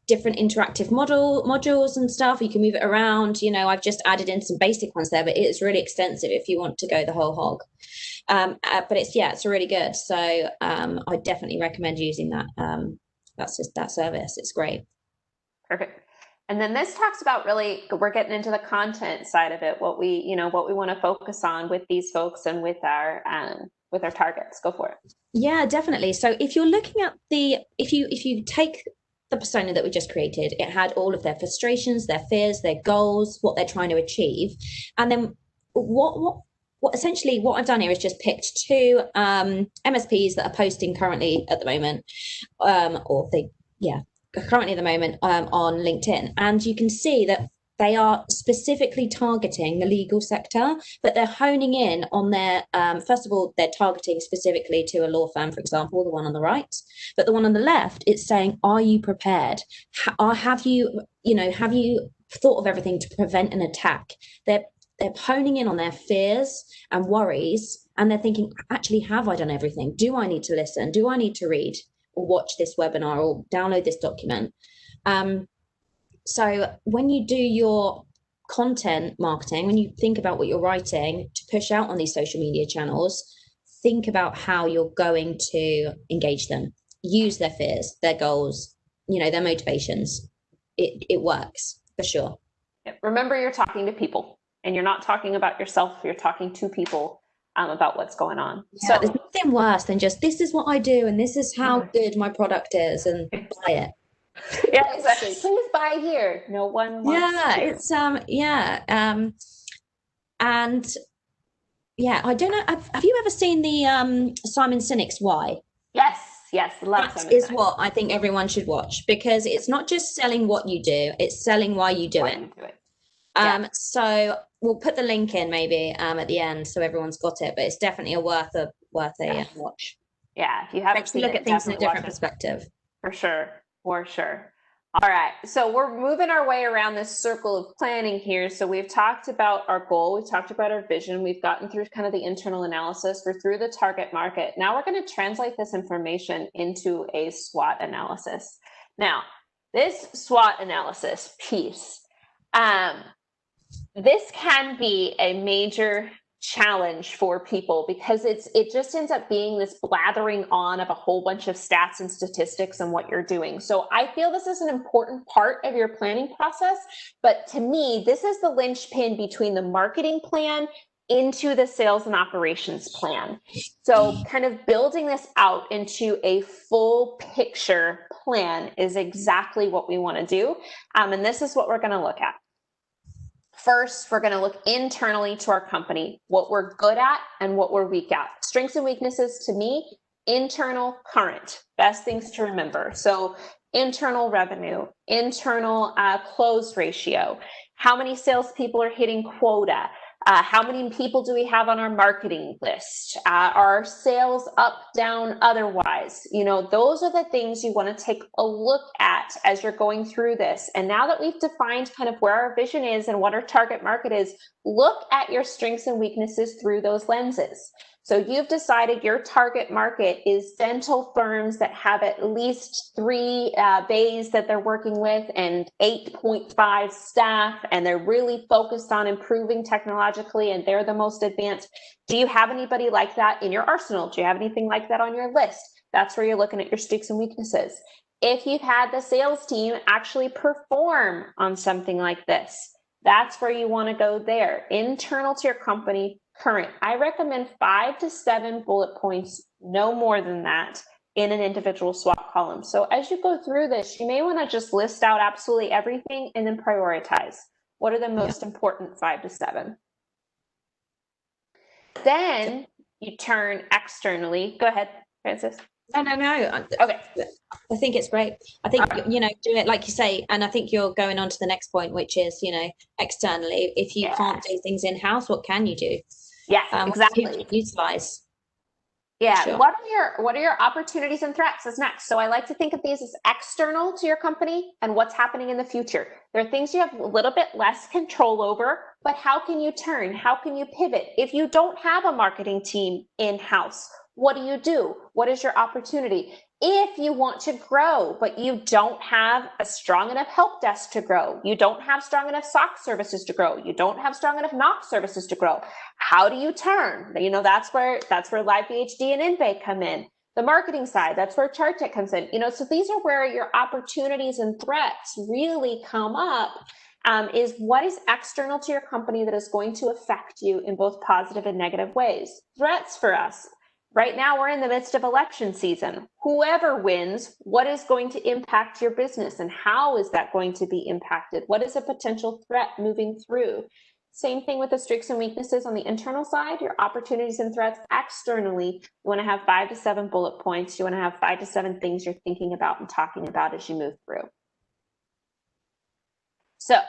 different interactive modules and stuff. You can move it around. I've just added in some basic ones there, but it's really extensive if you want to go the whole hog. But it's really good. So I definitely recommend using that. That's just that service. It's great. Perfect. And then this talks about really, we're getting into the content side of it, what we want to focus on with these folks and with our targets. Go for it. Yeah, definitely. So if you're looking at if you take the persona that we just created, it had all of their frustrations, their fears, their goals, what they're trying to achieve. And then what essentially what I've done here is just picked two MSPs that are posting currently at the moment, currently at the moment on LinkedIn, and you can see that they are specifically targeting the legal sector, but they're honing in on their, first of all, they're targeting specifically to a law firm, for example, the one on the right, but the one on the left, it's saying, are you prepared? Have you thought of everything to prevent an attack? They're honing in on their fears and worries, and they're thinking, actually, have I done everything? Do I need to listen? Do I need to read or watch this webinar or download this document? So when you do your content marketing, when you think about what you're writing to push out on these social media channels, think about how you're going to engage them. Use their fears, their goals, their motivations. It works for sure. Remember, you're talking to people, and you're not talking about yourself. You're talking to people about what's going on. Yeah, so there's nothing worse than just, this is what I do, and this is how good my product is, and buy it. Yeah, exactly. Please buy here. No one wants to. It's and yeah, I don't know. Have you ever seen the Simon Sinek's Why? Yes, love That is what I think everyone should watch, because it's not just selling what you do; it's selling why you do it. So we'll put the link in maybe at the end, so everyone's got it. But it's definitely worth a watch. Yeah, if you haven't seen it, look at things in a different perspective. For sure. All right, so we're moving our way around this circle of planning here. So we've talked about our goal, we've talked about our vision, we've gotten through kind of the internal analysis, we're through the target market. Now we're going to translate this information into a SWOT analysis. Now, this SWOT analysis piece, this can be a major challenge for people, because it just ends up being this blathering on of a whole bunch of stats and statistics and what you're doing. So I feel this is an important part of your planning process, but to me, this is the linchpin between the marketing plan into the sales and operations plan. So kind of building this out into a full picture plan is exactly what we want to do. And this is what we're going to look at. First, we're going to look internally to our company, what we're good at and what we're weak at. Strengths and weaknesses, to me, internal, current, best things to remember. So internal revenue, internal close ratio, how many salespeople are hitting quota, how many people do we have on our marketing list, are sales up, down, otherwise. Those are the things you want to take a look at as you're going through this. And now that we've defined kind of where our vision is and what our target market is, look at your strengths and weaknesses through those lenses. So you've decided your target market is dental firms that have at least 3 bays that they're working with and 8.5 staff, and they're really focused on improving technologically, and they're the most advanced. Do you have anybody like that in your arsenal? Do you have anything like that on your list? That's where you're looking at your strengths and weaknesses. If you've had the sales team actually perform on something like this, that's where you want to go there. Internal to your company, current. I recommend 5 to 7 bullet points, no more than that, in an individual SWOT column. So as you go through this, you may want to just list out absolutely everything and then prioritize. What are the most important 5 to 7? Then you turn externally. Go ahead, Francis. No. Okay. I think it's great. I think, do it like you say, and I think you're going on to the next point, which is, externally, if you can't do things in-house, what can you do? Yes, exactly. Utilize. Yeah. Sure. What are your opportunities and threats is next. So I like to think of these as external to your company and what's happening in the future. There are things you have a little bit less control over, but how can you turn? How can you pivot? If you don't have a marketing team in-house, what do? What is your opportunity? If you want to grow, but you don't have a strong enough help desk to grow, you don't have strong enough SOC services to grow, you don't have strong enough NOC services to grow, how do you turn? That's where Live PhD and InBay come in. The marketing side, that's where ChartTech comes in. So these are where your opportunities and threats really come up. Is what is external to your company that is going to affect you in both positive and negative ways. Threats for us. Right now, we're in the midst of election season. Whoever wins, what is going to impact your business and how is that going to be impacted? What is a potential threat moving through? Same thing with the strengths and weaknesses on the internal side, your opportunities and threats externally. You want to have 5 to 7 bullet points. You want to have 5 to 7 things you're thinking about and talking about as you move through. So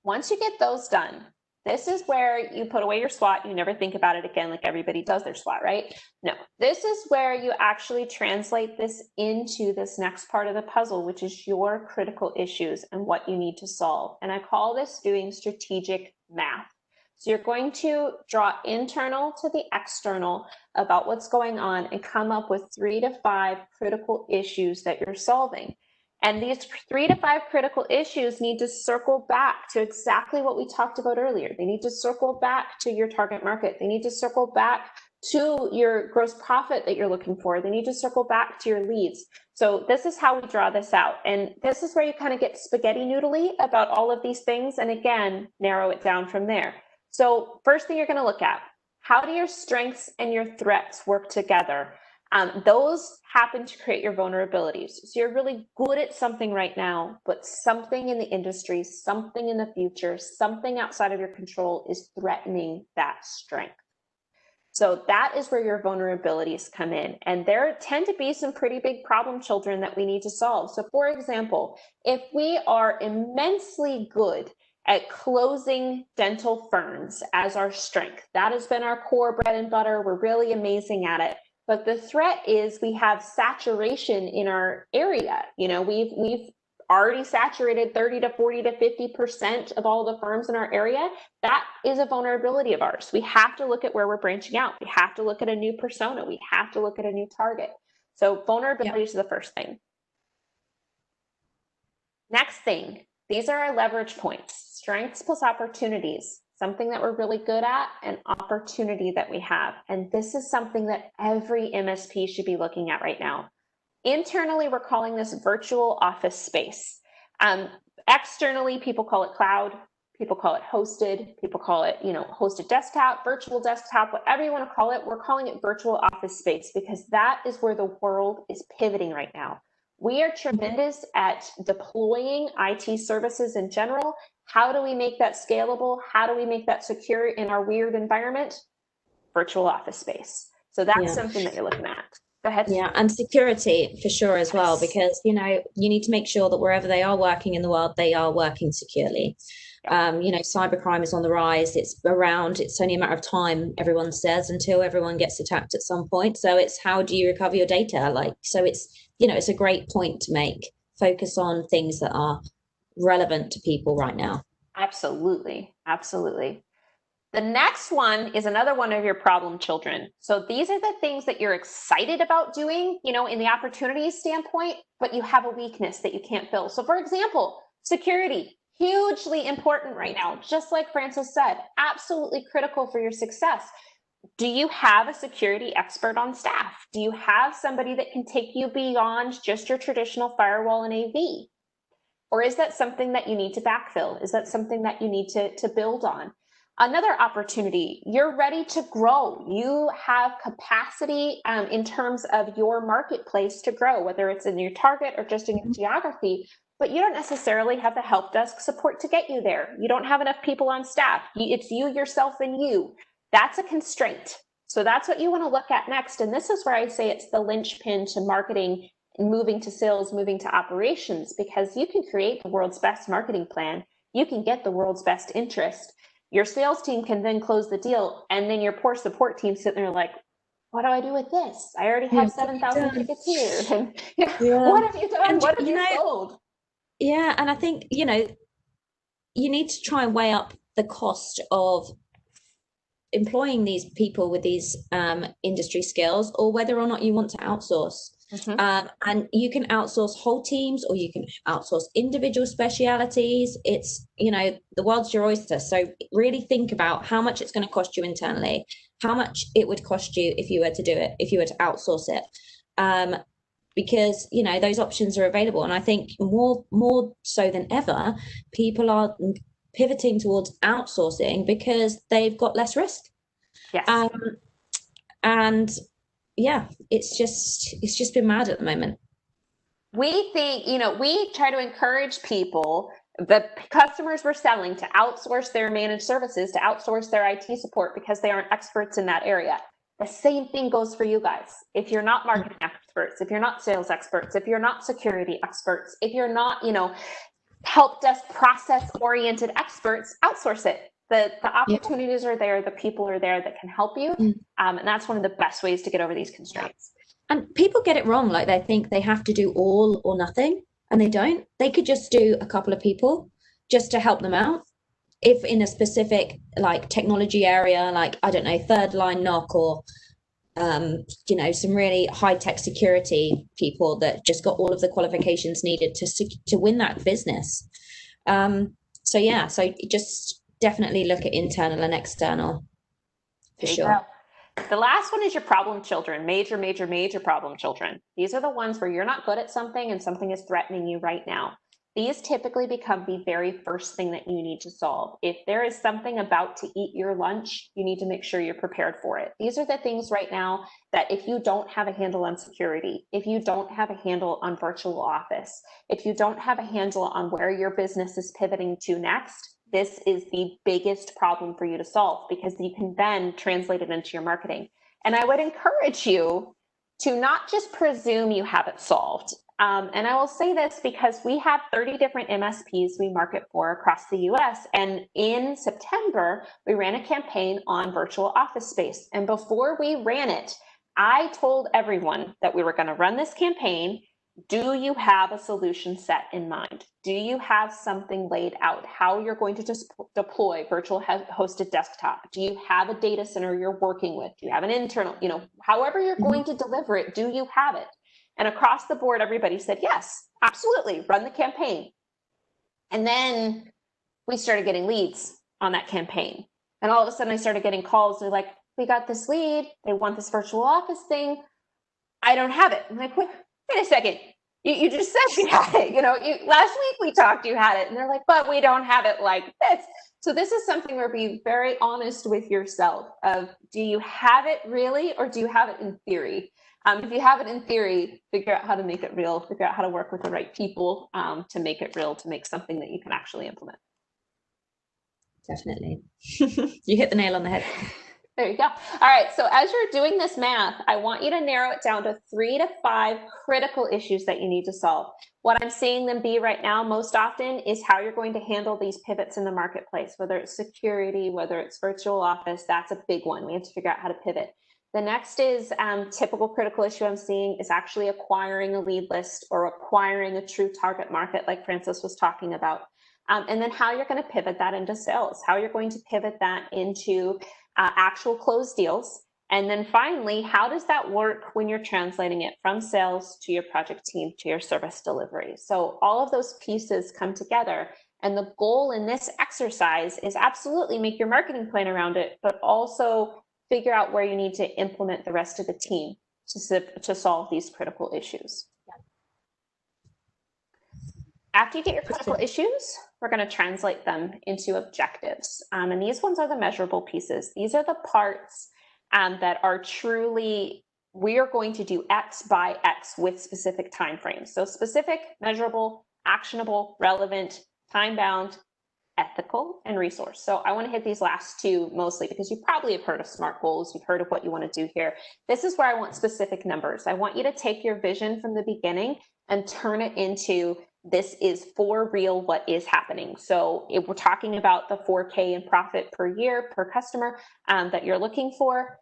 once you get those done, this is where you put away your SWOT. You never think about it again like everybody does their SWOT, right? No, this is where you actually translate this into this next part of the puzzle, which is your critical issues and what you need to solve. And I call this doing strategic math. So you're going to draw internal to the external about what's going on and come up with 3 to 5 critical issues that you're solving. And these 3 to 5 critical issues need to circle back to exactly what we talked about earlier. They need to circle back to your target market. They need to circle back to your gross profit that you're looking for. They need to circle back to your leads. So this is how we draw this out. And this is where you kind of get spaghetti noodly about all of these things. And again, narrow it down from there. So first thing you're going to look at, how do your strengths and your threats work together? Those happen to create your vulnerabilities. So you're really good at something right now, but something in the industry, something in the future, something outside of your control is threatening that strength. So that is where your vulnerabilities come in. And there tend to be some pretty big problem children that we need to solve. So for example, if we are immensely good at closing dental firms as our strength, that has been our core bread and butter. We're really amazing at it. But the threat is we have saturation in our area. You know, we've already saturated 30 to 40 to 50% of all the firms in our area. That is a vulnerability of ours. We have to look at where we're branching out. We have to look at a new persona. We have to look at a new target. So vulnerability is the first thing. Next thing, these are our leverage points, strengths plus opportunities. Something that we're really good at, an opportunity that we have. And this is something that every MSP should be looking at right now. Internally, we're calling this virtual office space. Externally, people call it cloud, people call it hosted, people call it, hosted desktop, virtual desktop, whatever you want to call it. We're calling it virtual office space because that is where the world is pivoting right now. We are tremendous at deploying IT services in general. How do we make that scalable? How do we make that secure in our weird environment? Virtual office space. So that's something that you're looking at. Go ahead. Yeah, and security for sure as well, because, you need to make sure that wherever they are working in the world, they are working securely. Cybercrime is on the rise. It's around. It's only a matter of time, everyone says, until everyone gets attacked at some point. So it's how do you recover your data? It's a great point to make. Focus on things that are relevant to people right now. Absolutely. Absolutely. The next one is another one of your problem children. So these are the things that you're excited about doing, in the opportunity standpoint, but you have a weakness that you can't fill. So for example, security, hugely important right now. Just like Francis said, absolutely critical for your success. Do you have a security expert on staff? Do you have somebody that can take you beyond just your traditional firewall and AV? Or is that something that you need to backfill? Is that something that you need to build on? Another opportunity, you're ready to grow. You have capacity in terms of your marketplace to grow, whether it's in your target or just in your geography, but you don't necessarily have the help desk support to get you there. You don't have enough people on staff. It's you, yourself, and you. That's a constraint. So that's what you want to look at next. And this is where I say it's the linchpin to marketing, moving to sales, moving to operations, because you can create the world's best marketing plan. You can get the world's best interest. Your sales team can then close the deal, and then your poor support team sitting there like, what do I do with this? I already have 7,000 tickets here. And, what have you done? What have you sold? Yeah, and I think, you need to try and weigh up the cost of employing these people with these industry skills, or whether or not you want to outsource. And you can outsource whole teams, or you can outsource individual specialities. It's, the world's your oyster. So really think about how much it's going to cost you internally, how much it would cost you if you were to do it, if you were to outsource it. Because, those options are available. And I think more so than ever, people are pivoting towards outsourcing because they've got less risk. Yes. And yeah, it's just been mad at the moment. We think, we try to encourage people The customers were selling to outsource their managed services, to outsource their IT support because they aren't experts in that area. The same thing goes for you guys. If you're not marketing experts, if you're not sales experts, if you're not security experts, if you're not, help desk process oriented experts, outsource it. The opportunities are there, the people are there that can help you. And that's one of the best ways to get over these constraints. And people get it wrong. Like they think they have to do all or nothing, and they don't. They could just do a couple of people just to help them out. If in a specific like technology area, like, I don't know, third line knock, or some really high tech security people that just got all of the qualifications needed to win that business. So just definitely look at internal and external for sure. The last one is your problem children, major, major, major problem children. These are the ones where you're not good at something and something is threatening you right now. These typically become the very first thing that you need to solve. If there is something about to eat your lunch, you need to make sure you're prepared for it. These are the things right now that if you don't have a handle on security, if you don't have a handle on virtual office, if you don't have a handle on where your business is pivoting to next, this is the biggest problem for you to solve, because you can then translate it into your marketing. And I would encourage you to not just presume you have it solved. And I will say this because we have 30 different MSPs we market for across the US. And in September, we ran a campaign on virtual office space. And before we ran it, I told everyone that we were going to run this campaign. Do you have a solution set in mind? Do you have something laid out? How you're going to just deploy virtual hosted desktop? Do you have a data center you're working with? Do you have an internal, however you're going to deliver it, do you have it? And across the board, everybody said, yes, absolutely, run the campaign. And then we started getting leads on that campaign. And all of a sudden I started getting calls. They're like, we got this lead. They want this virtual office thing. I don't have it. I'm like, wait a second. You just said you had it. Last week we talked, you had it. And they're like, but we don't have it like this. So this is something where be very honest with yourself of, do you have it really, or do you have it in theory? If you have it in theory, figure out how to make it real, figure out how to work with the right people to make it real, to make something that you can actually implement. Definitely. You hit the nail on the head. There you go. All right. So as you're doing this math, I want you to narrow it down to 3 to 5 critical issues that you need to solve. What I'm seeing them be right now most often is how you're going to handle these pivots in the marketplace, whether it's security, whether it's virtual office. That's a big one. We have to figure out how to pivot. The next is typical critical issue I'm seeing is actually acquiring a lead list or acquiring a true target market, like Francis was talking about. And then how you're going to pivot that into sales, how you're going to pivot that into actual closed deals. And then finally, how does that work when you're translating it from sales to your project team to your service delivery? So all of those pieces come together. And the goal in this exercise is absolutely make your marketing plan around it, but also figure out where you need to implement the rest of the team to solve these critical issues. After you get your critical issues, we're going to translate them into objectives. And these ones are the measurable pieces. These are the parts that are truly, we are going to do X by X with specific timeframes. So specific, measurable, actionable, relevant, time-bound, ethical, and resource. So I want to hit these last two mostly because you probably have heard of SMART goals. You've heard of what you want to do here. This is where I want specific numbers. I want you to take your vision from the beginning and turn it into, this is for real what is happening. So if we're talking about the 4K in profit per year per customer that you're looking for,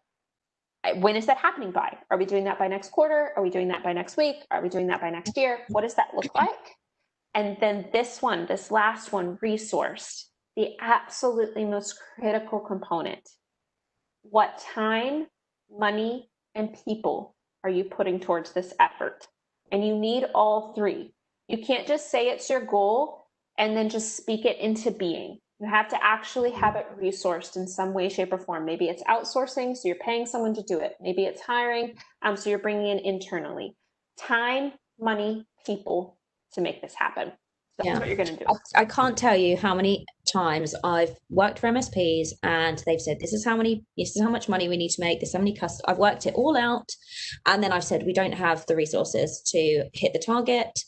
when is that happening by? Are we doing that by next quarter? Are we doing that by next week? Are we doing that by next year? What does that look like? And then this last one, resource, the absolutely most critical component. What time, money, and people are you putting towards this effort? And you need all three. You can't just say it's your goal and then just speak it into being. You have to actually have it resourced in some way, shape, or form. Maybe it's outsourcing, so you're paying someone to do it. Maybe it's hiring, so you're bringing in internally. Time, money, people to make this happen. So that's what you're going to do. I can't tell you how many times I've worked for MSPs and they've said, this is how much money we need to make. This is how many customers. I've worked it all out. And then I've said, we don't have the resources to hit the target.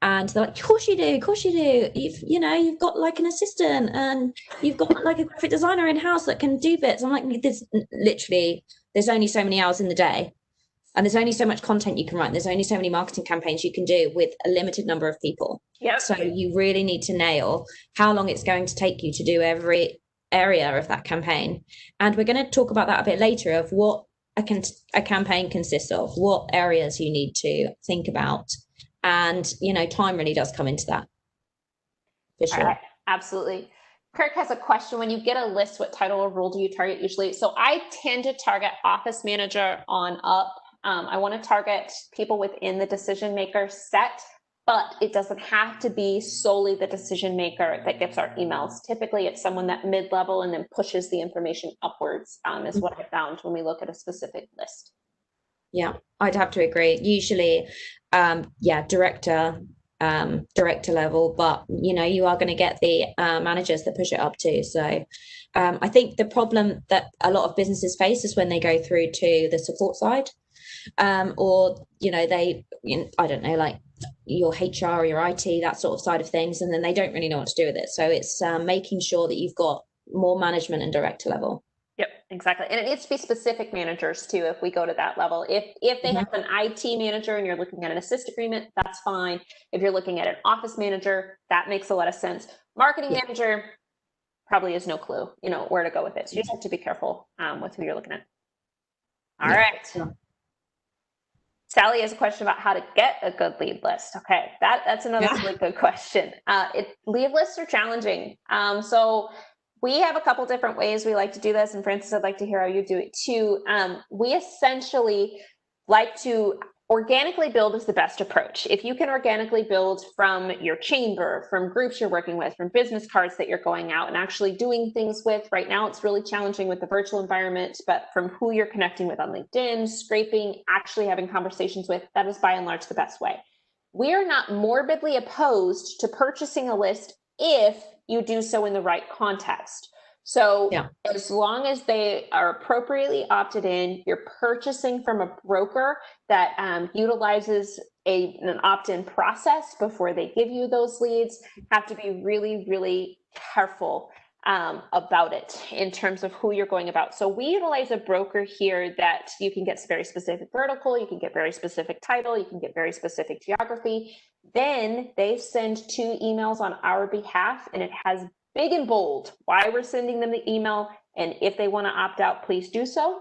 And they're like, of course you do, of course you do. You've got like an assistant and you've got like a graphic designer in house that can do bits. I'm like, there's only so many hours in the day. And there's only so much content you can write. There's only so many marketing campaigns you can do with a limited number of people. Yep. So you really need to nail how long it's going to take you to do every area of that campaign. And we're going to talk about that a bit later, of what a campaign consists of, what areas you need to think about. And, time really does come into that. For sure. All right. Absolutely. Kirk has a question. When you get a list, what title or role do you target usually? So I tend to target office manager on up. I want to target people within the decision maker set, but it doesn't have to be solely the decision maker that gets our emails. Typically, it's someone that mid-level and then pushes the information upwards, is what I found when we look at a specific list. Yeah, I'd have to agree. Usually, director level, but you are going to get the managers that push it up too. So I think the problem that a lot of businesses face is when they go through to the support side, or I don't know, like your HR or your IT, that sort of side of things, and then they don't really know what to do with it. So it's making sure that you've got more management and director level. Yep, exactly. And it needs to be specific managers too, if we go to that level. If they have an IT manager and you're looking at an assist agreement, that's fine. If you're looking at an office manager, that makes a lot of sense. Marketing manager probably has no clue, where to go with it. So you just have to be careful with who you're looking at. All right. Yeah. Sally has a question about how to get a good lead list. Okay, that's another really good question. Lead lists are challenging. So we have a couple different ways we like to do this, and Francis, I'd like to hear how you do it too. We essentially like to organically build is the best approach. If you can organically build from your chamber, from groups you're working with, from business cards that you're going out and actually doing things with. Right now, it's really challenging with the virtual environment, but from who you're connecting with on LinkedIn, scraping, actually having conversations with, that is by and large the best way. We are not morbidly opposed to purchasing a list if you do so in the right context. So as long as they are appropriately opted in, you're purchasing from a broker that utilizes an opt-in process before they give you those leads, have to be really, really careful about it in terms of who you're going about. So we utilize a broker here that you can get very specific vertical, you can get very specific title, you can get very specific geography. Then they send 2 emails on our behalf, and it has big and bold why we're sending them the email, and if they want to opt out, please do so.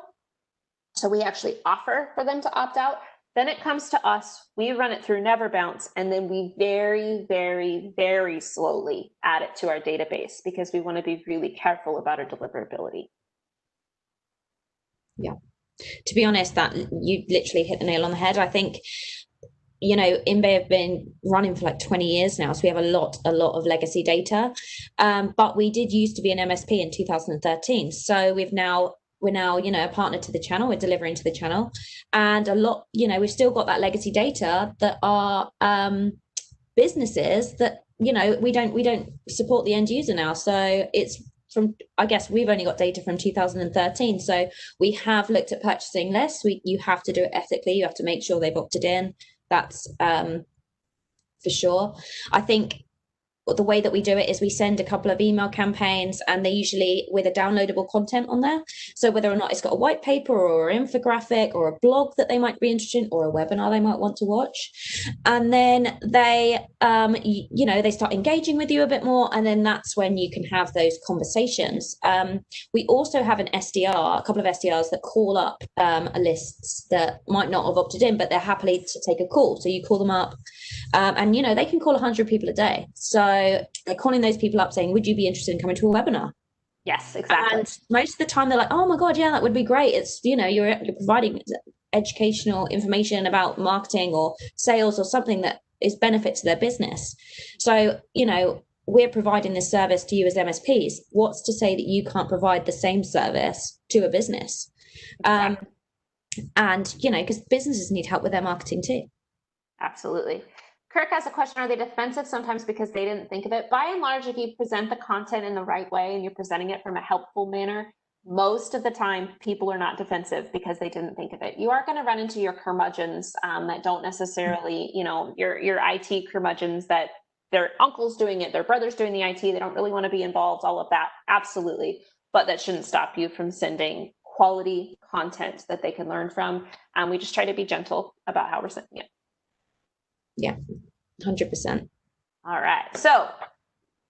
So we actually offer for them to opt out. Then it comes to us, we run it through Never Bounce, and then we very, very, very slowly add it to our database because we want to be really careful about our deliverability. Yeah, to be honest, that you literally hit the nail on the head. I think InBay have been running for like 20 years now, so we have a lot of legacy data. But we did used to be an MSP in 2013. So we're now a partner to the channel. We're delivering to the channel, and a lot, we've still got that legacy data that are businesses that we don't support the end user now. So it's from, I guess we've only got data from 2013. So we have looked at purchasing lists. You have to do it ethically. You have to make sure they've opted in. That's for sure. I think the way that we do it is we send a couple of email campaigns, and they're usually with a downloadable content on there. So whether or not it's got a white paper or an infographic or a blog that they might be interested in, or a webinar they might want to watch, and then they they start engaging with you a bit more, and then that's when you can have those conversations. We also have a couple of SDRs that call up lists that might not have opted in, but they're happy to take a call. So you call them up, and they can call 100 people a day. So they're calling those people up saying, would you be interested in coming to a webinar? Yes, exactly. And most of the time they're like, oh my God, yeah, that would be great. It's, you're providing educational information about marketing or sales or something that is benefit to their business. So, we're providing this service to you as MSPs. What's to say that you can't provide the same service to a business? Exactly. And, because businesses need help with their marketing too. Absolutely. Kirk has a question. Are they defensive sometimes because they didn't think of it? By and large, if you present the content in the right way and you're presenting it from a helpful manner, most of the time people are not defensive because they didn't think of it. You are going to run into your curmudgeons that don't necessarily, your IT curmudgeons that their uncle's doing it, their brother's doing the IT, they don't really want to be involved, all of that. Absolutely. But that shouldn't stop you from sending quality content that they can learn from. We just try to be gentle about how we're sending it. Yeah, 100%. All right. So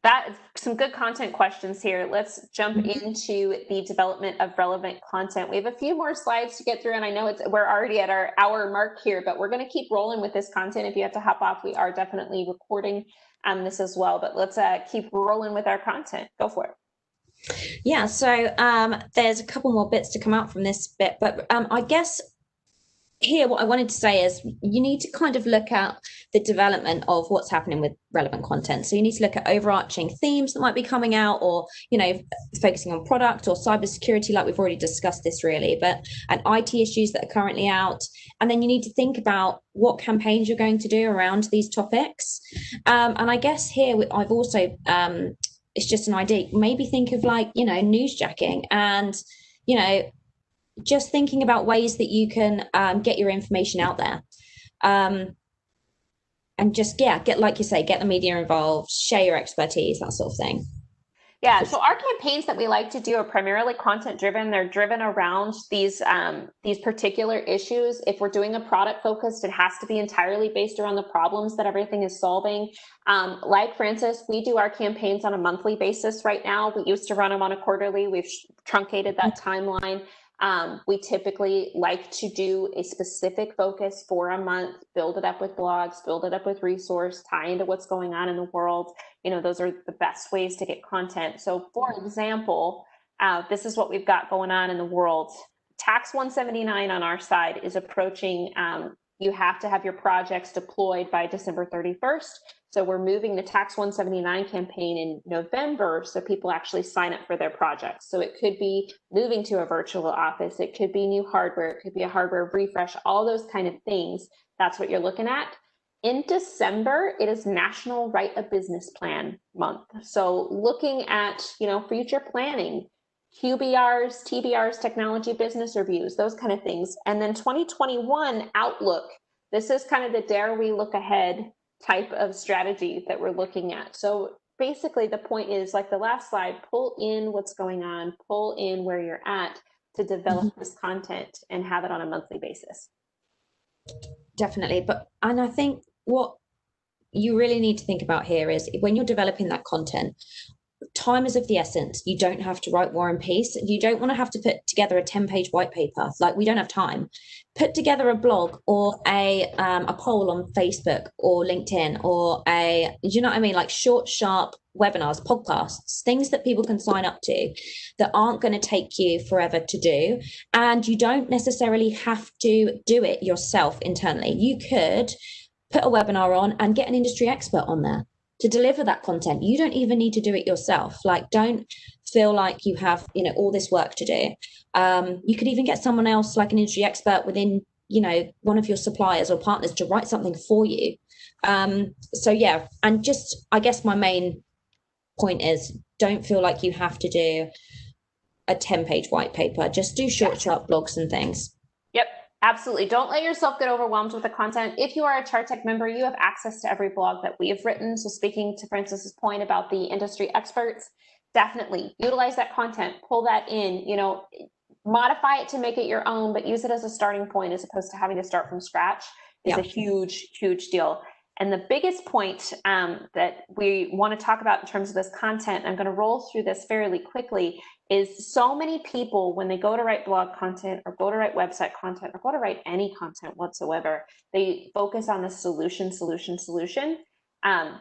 that is some good content questions here. Let's jump into the development of relevant content. We have a few more slides to get through, and I know we're already at our hour mark here, but we're going to keep rolling with this content. If you have to hop off, we are definitely recording this as well, but let's keep rolling with our content. Go for it. Yeah, so there's a couple more bits to come out from this bit, but I guess here what I wanted to say is you need to kind of look at the development of what's happening with relevant content. So you need to look at overarching themes that might be coming out, or focusing on product or cybersecurity, like we've already discussed this really, and IT issues that are currently out. And then you need to think about what campaigns you're going to do around these topics. And I guess here I've also it's just an idea, maybe think of newsjacking and just thinking about ways that you can get your information out there, and just get, like you say, get the media involved, share your expertise, that sort of thing. Yeah, so our campaigns that we like to do are primarily content driven. They're driven around these particular issues. If we're doing a product focused, it has to be entirely based around the problems that everything is solving. Like Francis, we do our campaigns on a monthly basis right now. We used to run them on a quarterly. We've truncated that timeline. We typically like to do a specific focus for a month, build it up with blogs, build it up with resource, tie into what's going on in the world. Those are the best ways to get content. So for example, this is what we've got going on in the world. Tax 179 on our side is approaching. You have to have your projects deployed by December 31st. So we're moving the Tax 179 campaign in November so people actually sign up for their projects. So it could be moving to a virtual office, it could be new hardware, it could be a hardware refresh, all those kind of things. That's what you're looking at. In December, it is National Write a Business Plan month. So looking at, future planning, QBRs, TBRs, technology business reviews, those kind of things. And then 2021 outlook. This is kind of the dare we look ahead type of strategy that we're looking at. So basically the point is, like the last slide, pull in what's going on, pull in where you're at to develop this content and have it on a monthly basis. Definitely. And I think what you really need to think about here is when you're developing that content, time is of the essence. You don't have to write War and Peace. You don't want to have to put together a 10-page white paper. Like, we don't have time. Put together a blog or a poll on Facebook or LinkedIn or like short, sharp webinars, podcasts, things that people can sign up to that aren't going to take you forever to do. And you don't necessarily have to do it yourself internally. You could put a webinar on and get an industry expert on there to deliver that content. You don't even need to do it yourself. Like, don't feel like you have, all this work to do. You could even get someone else, like an industry expert within, one of your suppliers or partners, to write something for you. So yeah, and just, I guess my main point is, don't feel like you have to do a 10-page white paper. Just do short, sharp blogs and things. Yep. Absolutely. Don't let yourself get overwhelmed with the content. If you are a ChartTech member, you have access to every blog that we have written. So speaking to Francis's point about the industry experts, definitely utilize that content, pull that in, modify it to make it your own, but use it as a starting point as opposed to having to start from scratch is a huge, huge deal. And the biggest point that we want to talk about in terms of this content, I'm going to roll through this fairly quickly, is so many people, when they go to write blog content or go to write website content or go to write any content whatsoever, they focus on the solution.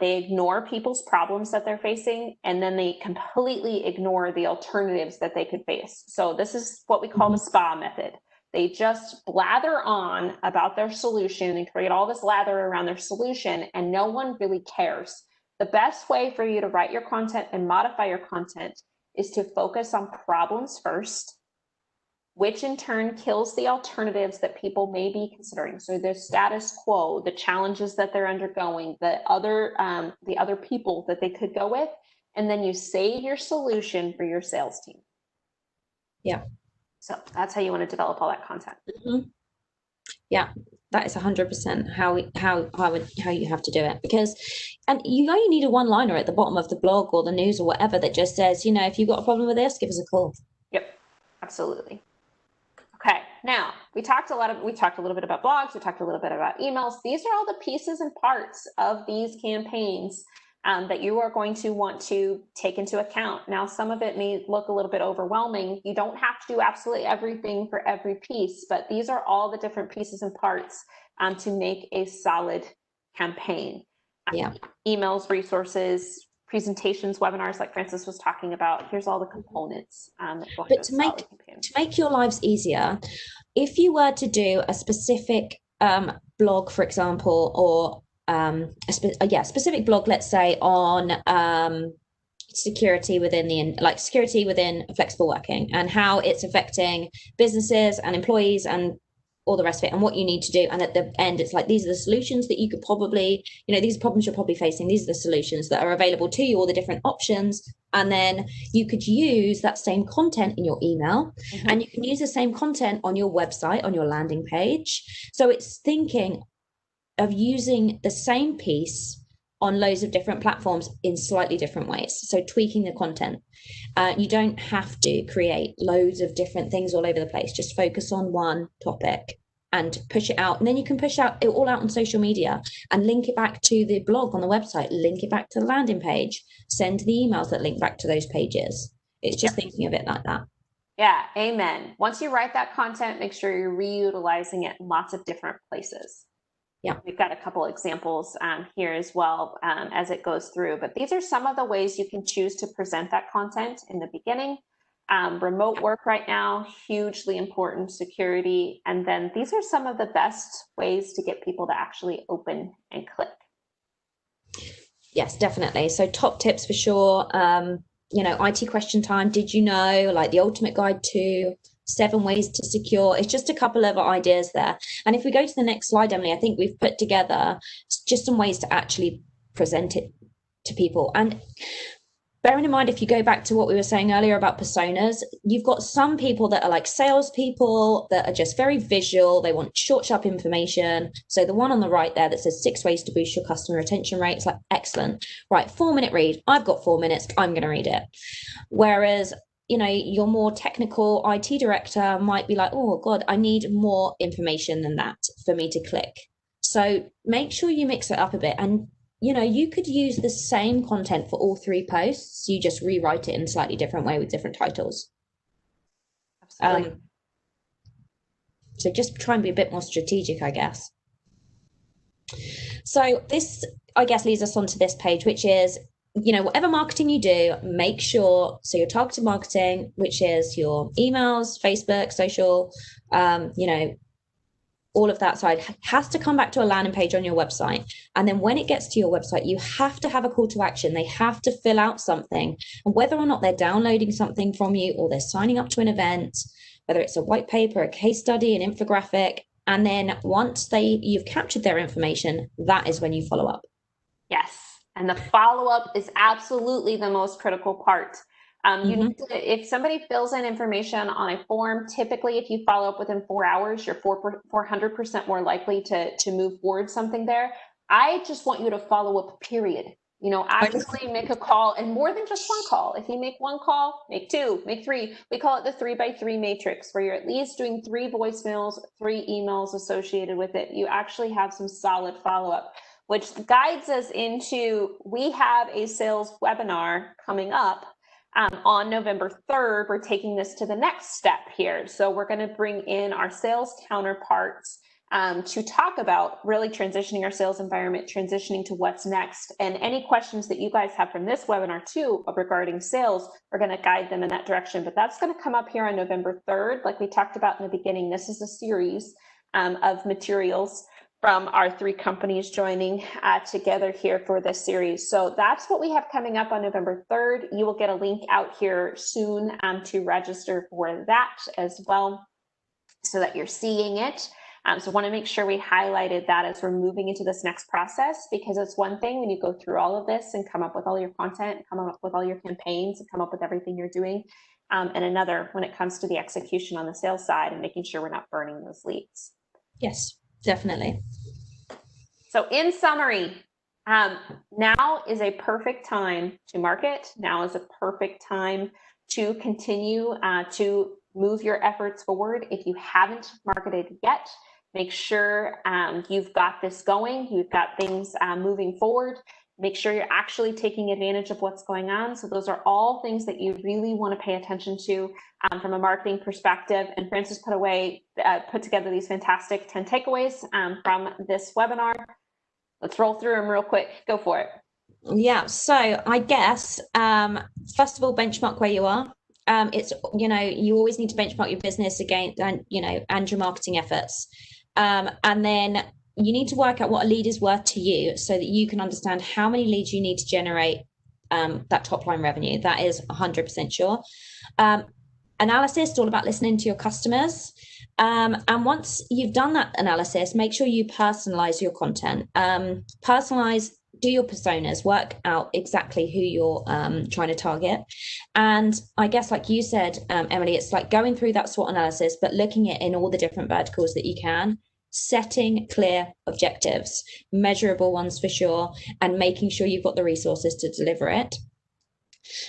They ignore people's problems that they're facing, and then they completely ignore the alternatives that they could face. So this is what we call the SPA method. They just blather on about their solution and create all this lather around their solution, and no one really cares. The best way for you to write your content and modify your content is to focus on problems first, which in turn kills the alternatives that people may be considering. So the status quo, the challenges that they're undergoing, the other people that they could go with, and then you save your solution for your sales team. Yeah. So that's how you want to develop all that content. Mm-hmm. Yeah, that is 100% how you have to do it, because and you only need a one-liner at the bottom of the blog or the news or whatever that just says, if you've got a problem with this, give us a call. Yep, absolutely. Okay, now we talked a little bit about blogs, we talked a little bit about emails. These are all the pieces and parts of these campaigns that you are going to want to take into account. Now, some of it may look a little bit overwhelming. You don't have to do absolutely everything for every piece, but these are all the different pieces and parts to make a solid campaign. Yeah. Emails, resources, presentations, webinars, like Frances was talking about. Here's all the components that go into But a solid campaign. to make your lives easier, if you were to do a specific blog, for example, or specific blog, let's say on security within flexible working and how it's affecting businesses and employees and all the rest of it and what you need to do, and at the end it's like, these are the solutions that you could probably, these are problems you're probably facing, these are the solutions that are available to you, all the different options, and then you could use that same content in your email, and you can use the same content on your website, on your landing page. So it's thinking of using the same piece on loads of different platforms in slightly different ways. So tweaking the content. You don't have to create loads of different things all over the place. Just focus on one topic and push it out. And then you can push it all out on social media and link it back to the blog on the website, link it back to the landing page, send the emails that link back to those pages. It's just thinking of it like that. Yeah, amen. Once you write that content, make sure you're reutilizing it in lots of different places. Yeah. We've got a couple examples here as well as it goes through, but these are some of the ways you can choose to present that content in the beginning. Remote work right now, hugely important, security, and then these are some of the best ways to get people to actually open and click. Yes, definitely. So top tips for sure. IT question time. Did you know? Like the ultimate guide to 7 ways to secure. It's just a couple of ideas there. And if we go to the next slide, Emily, I think we've put together just some ways to actually present it to people. And bearing in mind, if you go back to what we were saying earlier about personas, you've got some people that are like salespeople that are just very visual. They want short, sharp information. So the one on the right there that says 6 ways to boost your customer retention rate, it's like, excellent. Right, 4-minute read. I've got 4 minutes. I'm going to read it. Whereas your more technical IT director might be like, oh God, I need more information than that for me to click. So make sure you mix it up a bit. And, you could use the same content for all 3 posts. You just rewrite it in a slightly different way with different titles. Absolutely. So just try and be a bit more strategic, I guess. So this, I guess, leads us onto this page, which is, whatever marketing you do, make sure, so your targeted marketing, which is your emails, Facebook, social, all of that side has to come back to a landing page on your website. And then when it gets to your website, you have to have a call to action. They have to fill out something. And whether or not they're downloading something from you or they're signing up to an event, whether it's a white paper, a case study, an infographic, and then once you've captured their information, that is when you follow up. Yes. And the follow-up is absolutely the most critical part. You need to, if somebody fills in information on a form, typically if you follow up within 4 hours, you're 400% more likely to move forward something there. I just want you to follow up, period. Actively make a call, and more than just one call. If you make one call, make 2, make 3. We call it the 3x3 matrix, where you're at least doing 3 voicemails, 3 emails associated with it. You actually have some solid follow-up, which guides us into, we have a sales webinar coming up on November 3rd. We're taking this to the next step here. So we're going to bring in our sales counterparts to talk about really transitioning our sales environment, transitioning to what's next. And any questions that you guys have from this webinar too regarding sales, are going to guide them in that direction. But that's going to come up here on November 3rd. Like we talked about in the beginning, this is a series of materials from our 3 companies joining together here for this series. So that's what we have coming up on November 3rd. You will get a link out here soon to register for that as well, so that you're seeing it. So I want to make sure we highlighted that as we're moving into this next process, because it's one thing when you go through all of this and come up with all your content, come up with all your campaigns, and come up with everything you're doing. and another when it comes to the execution on the sales side and making sure we're not burning those leads. Yes, definitely. So in summary, now is a perfect time to market. Now is a perfect time to continue to move your efforts forward. If you haven't marketed yet, make sure you've got this going. You've got things moving forward. Make sure you're actually taking advantage of what's going on. So those are all things that you really want to pay attention to from a marketing perspective. And Frances put together these fantastic 10 takeaways from this webinar. Let's roll through them real quick. Go for it. Yeah. So I guess, first of all, benchmark where you are. It's, you always need to benchmark your business against, and your marketing efforts. And then you need to work out what a lead is worth to you so that you can understand how many leads you need to generate that top line revenue. That is 100% sure. Analysis is all about listening to your customers. And once you've done that analysis, make sure you personalize your content. Do your personas, work out exactly who you're trying to target. And I guess, like you said, Emalee, it's like going through that SWOT analysis, but looking at in all the different verticals that you can, setting clear objectives, measurable ones for sure, and making sure you've got the resources to deliver it.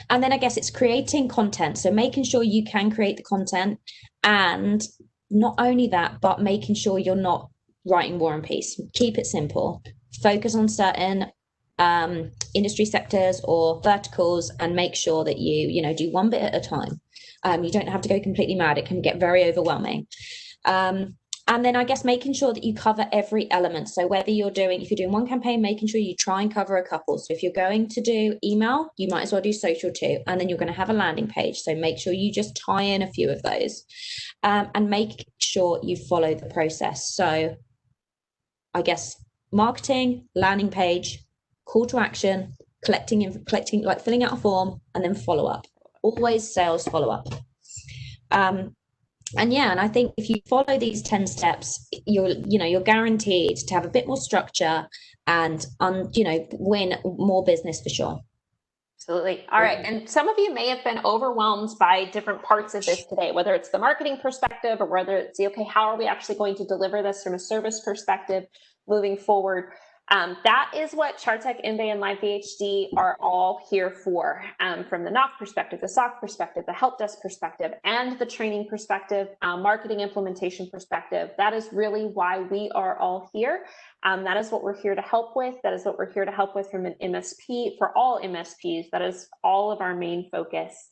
And then I guess it's creating content. So making sure you can create the content, and not only that, but making sure you're not writing War and Peace. Keep it simple. Focus on certain industry sectors or verticals, and make sure that you do one bit at a time. You don't have to go completely mad. It can get very overwhelming. And then I guess making sure that you cover every element. So if you're doing one campaign, making sure you try and cover a couple. So if you're going to do email, you might as well do social too. And then you're going to have a landing page. So make sure you just tie in a few of those, and make sure you follow the process. So I guess marketing, landing page, call to action, collecting, like filling out a form, and then follow up. Always sales follow up. And I think if you follow these 10 steps, you're guaranteed to have a bit more structure and win more business for sure. Absolutely. All right. And some of you may have been overwhelmed by different parts of this today, whether it's the marketing perspective or whether it's how are we actually going to deliver this from a service perspective moving forward. That is what ChartTech, InBay, and Live VHD are all here for, from the NOC perspective, the SOC perspective, the help desk perspective, and the training perspective, marketing implementation perspective. That is really why we are all here. That is what we're here to help with. That is what we're here to help with from an MSP, for all MSPs. That is all of our main focus.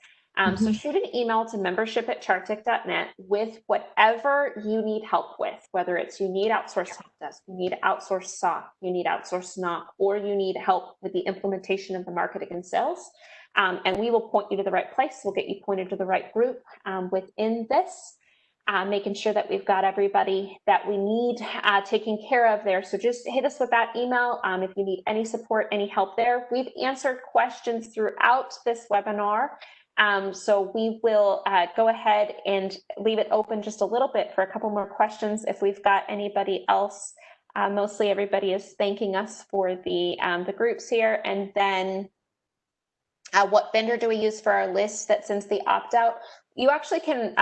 So shoot an email to membership@chartech.net with whatever you need help with, whether it's you need outsourced help desk, you need outsourced SOC, you need outsourced NOC, or you need help with the implementation of the marketing and sales. And we will point you to the right place. We'll get you pointed to the right group within this, making sure that we've got everybody that we need taken care of there. So just hit us with that email if you need any support, any help there. We've answered questions throughout this webinar. So we will go ahead and leave it open just a little bit for a couple more questions if we've got anybody else. Mostly everybody is thanking us for the groups here. And then what vendor do we use for our list that sends the opt-out? You actually can,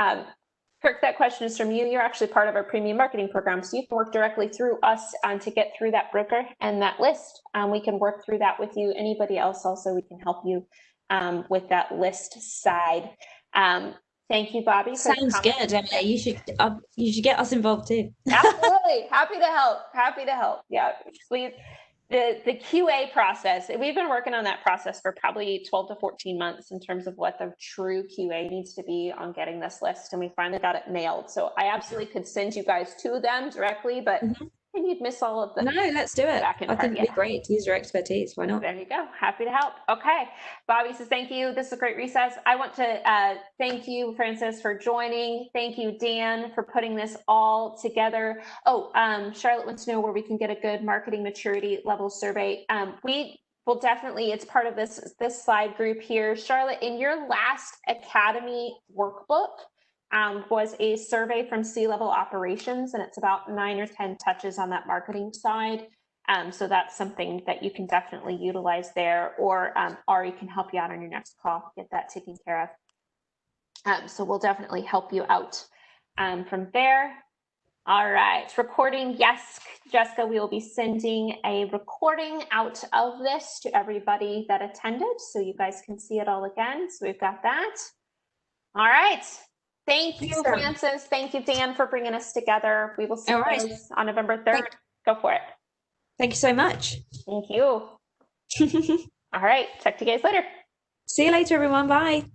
Kirk, that question is from you. You're actually part of our premium marketing program. So you can work directly through us to get through that broker and that list. We can work through that with you. Anybody else also, we can help you with that list side. Thank you, Bobby. Sounds good, Emalee. You should get us involved too. Absolutely, happy to help. Happy to help. Yeah, please. The QA process. We've been working on that process for probably 12 to 14 months in terms of what the true QA needs to be on getting this list, and we finally got it nailed. So I absolutely could send you guys to them directly, but and you'd miss all of the. No, let's do it. I think it'd be great to use your expertise. Why not? There you go. Happy to help. Okay. Bobby says, thank you. This is a great recess. I want to thank you, Frances, for joining. Thank you, Dan, for putting this all together. Oh, Charlotte wants to know where we can get a good marketing maturity level survey. We will definitely, it's part of this slide group here. Charlotte, in your last Academy workbook, was a survey from C-level operations, and it's about 9 or 10 touches on that marketing side. So that's something that you can definitely utilize there, or Ari can help you out on your next call, get that taken care of. So we'll definitely help you out from there. All right, recording. Yes, Jessica, we will be sending a recording out of this to everybody that attended so you guys can see it all again. So we've got that. All right. Thank you, Frances. Thank you, Dan, for bringing us together. We will see you guys on November 3rd. Go for it. Thank you so much. Thank you. All right. Talk to you guys later. See you later, everyone. Bye.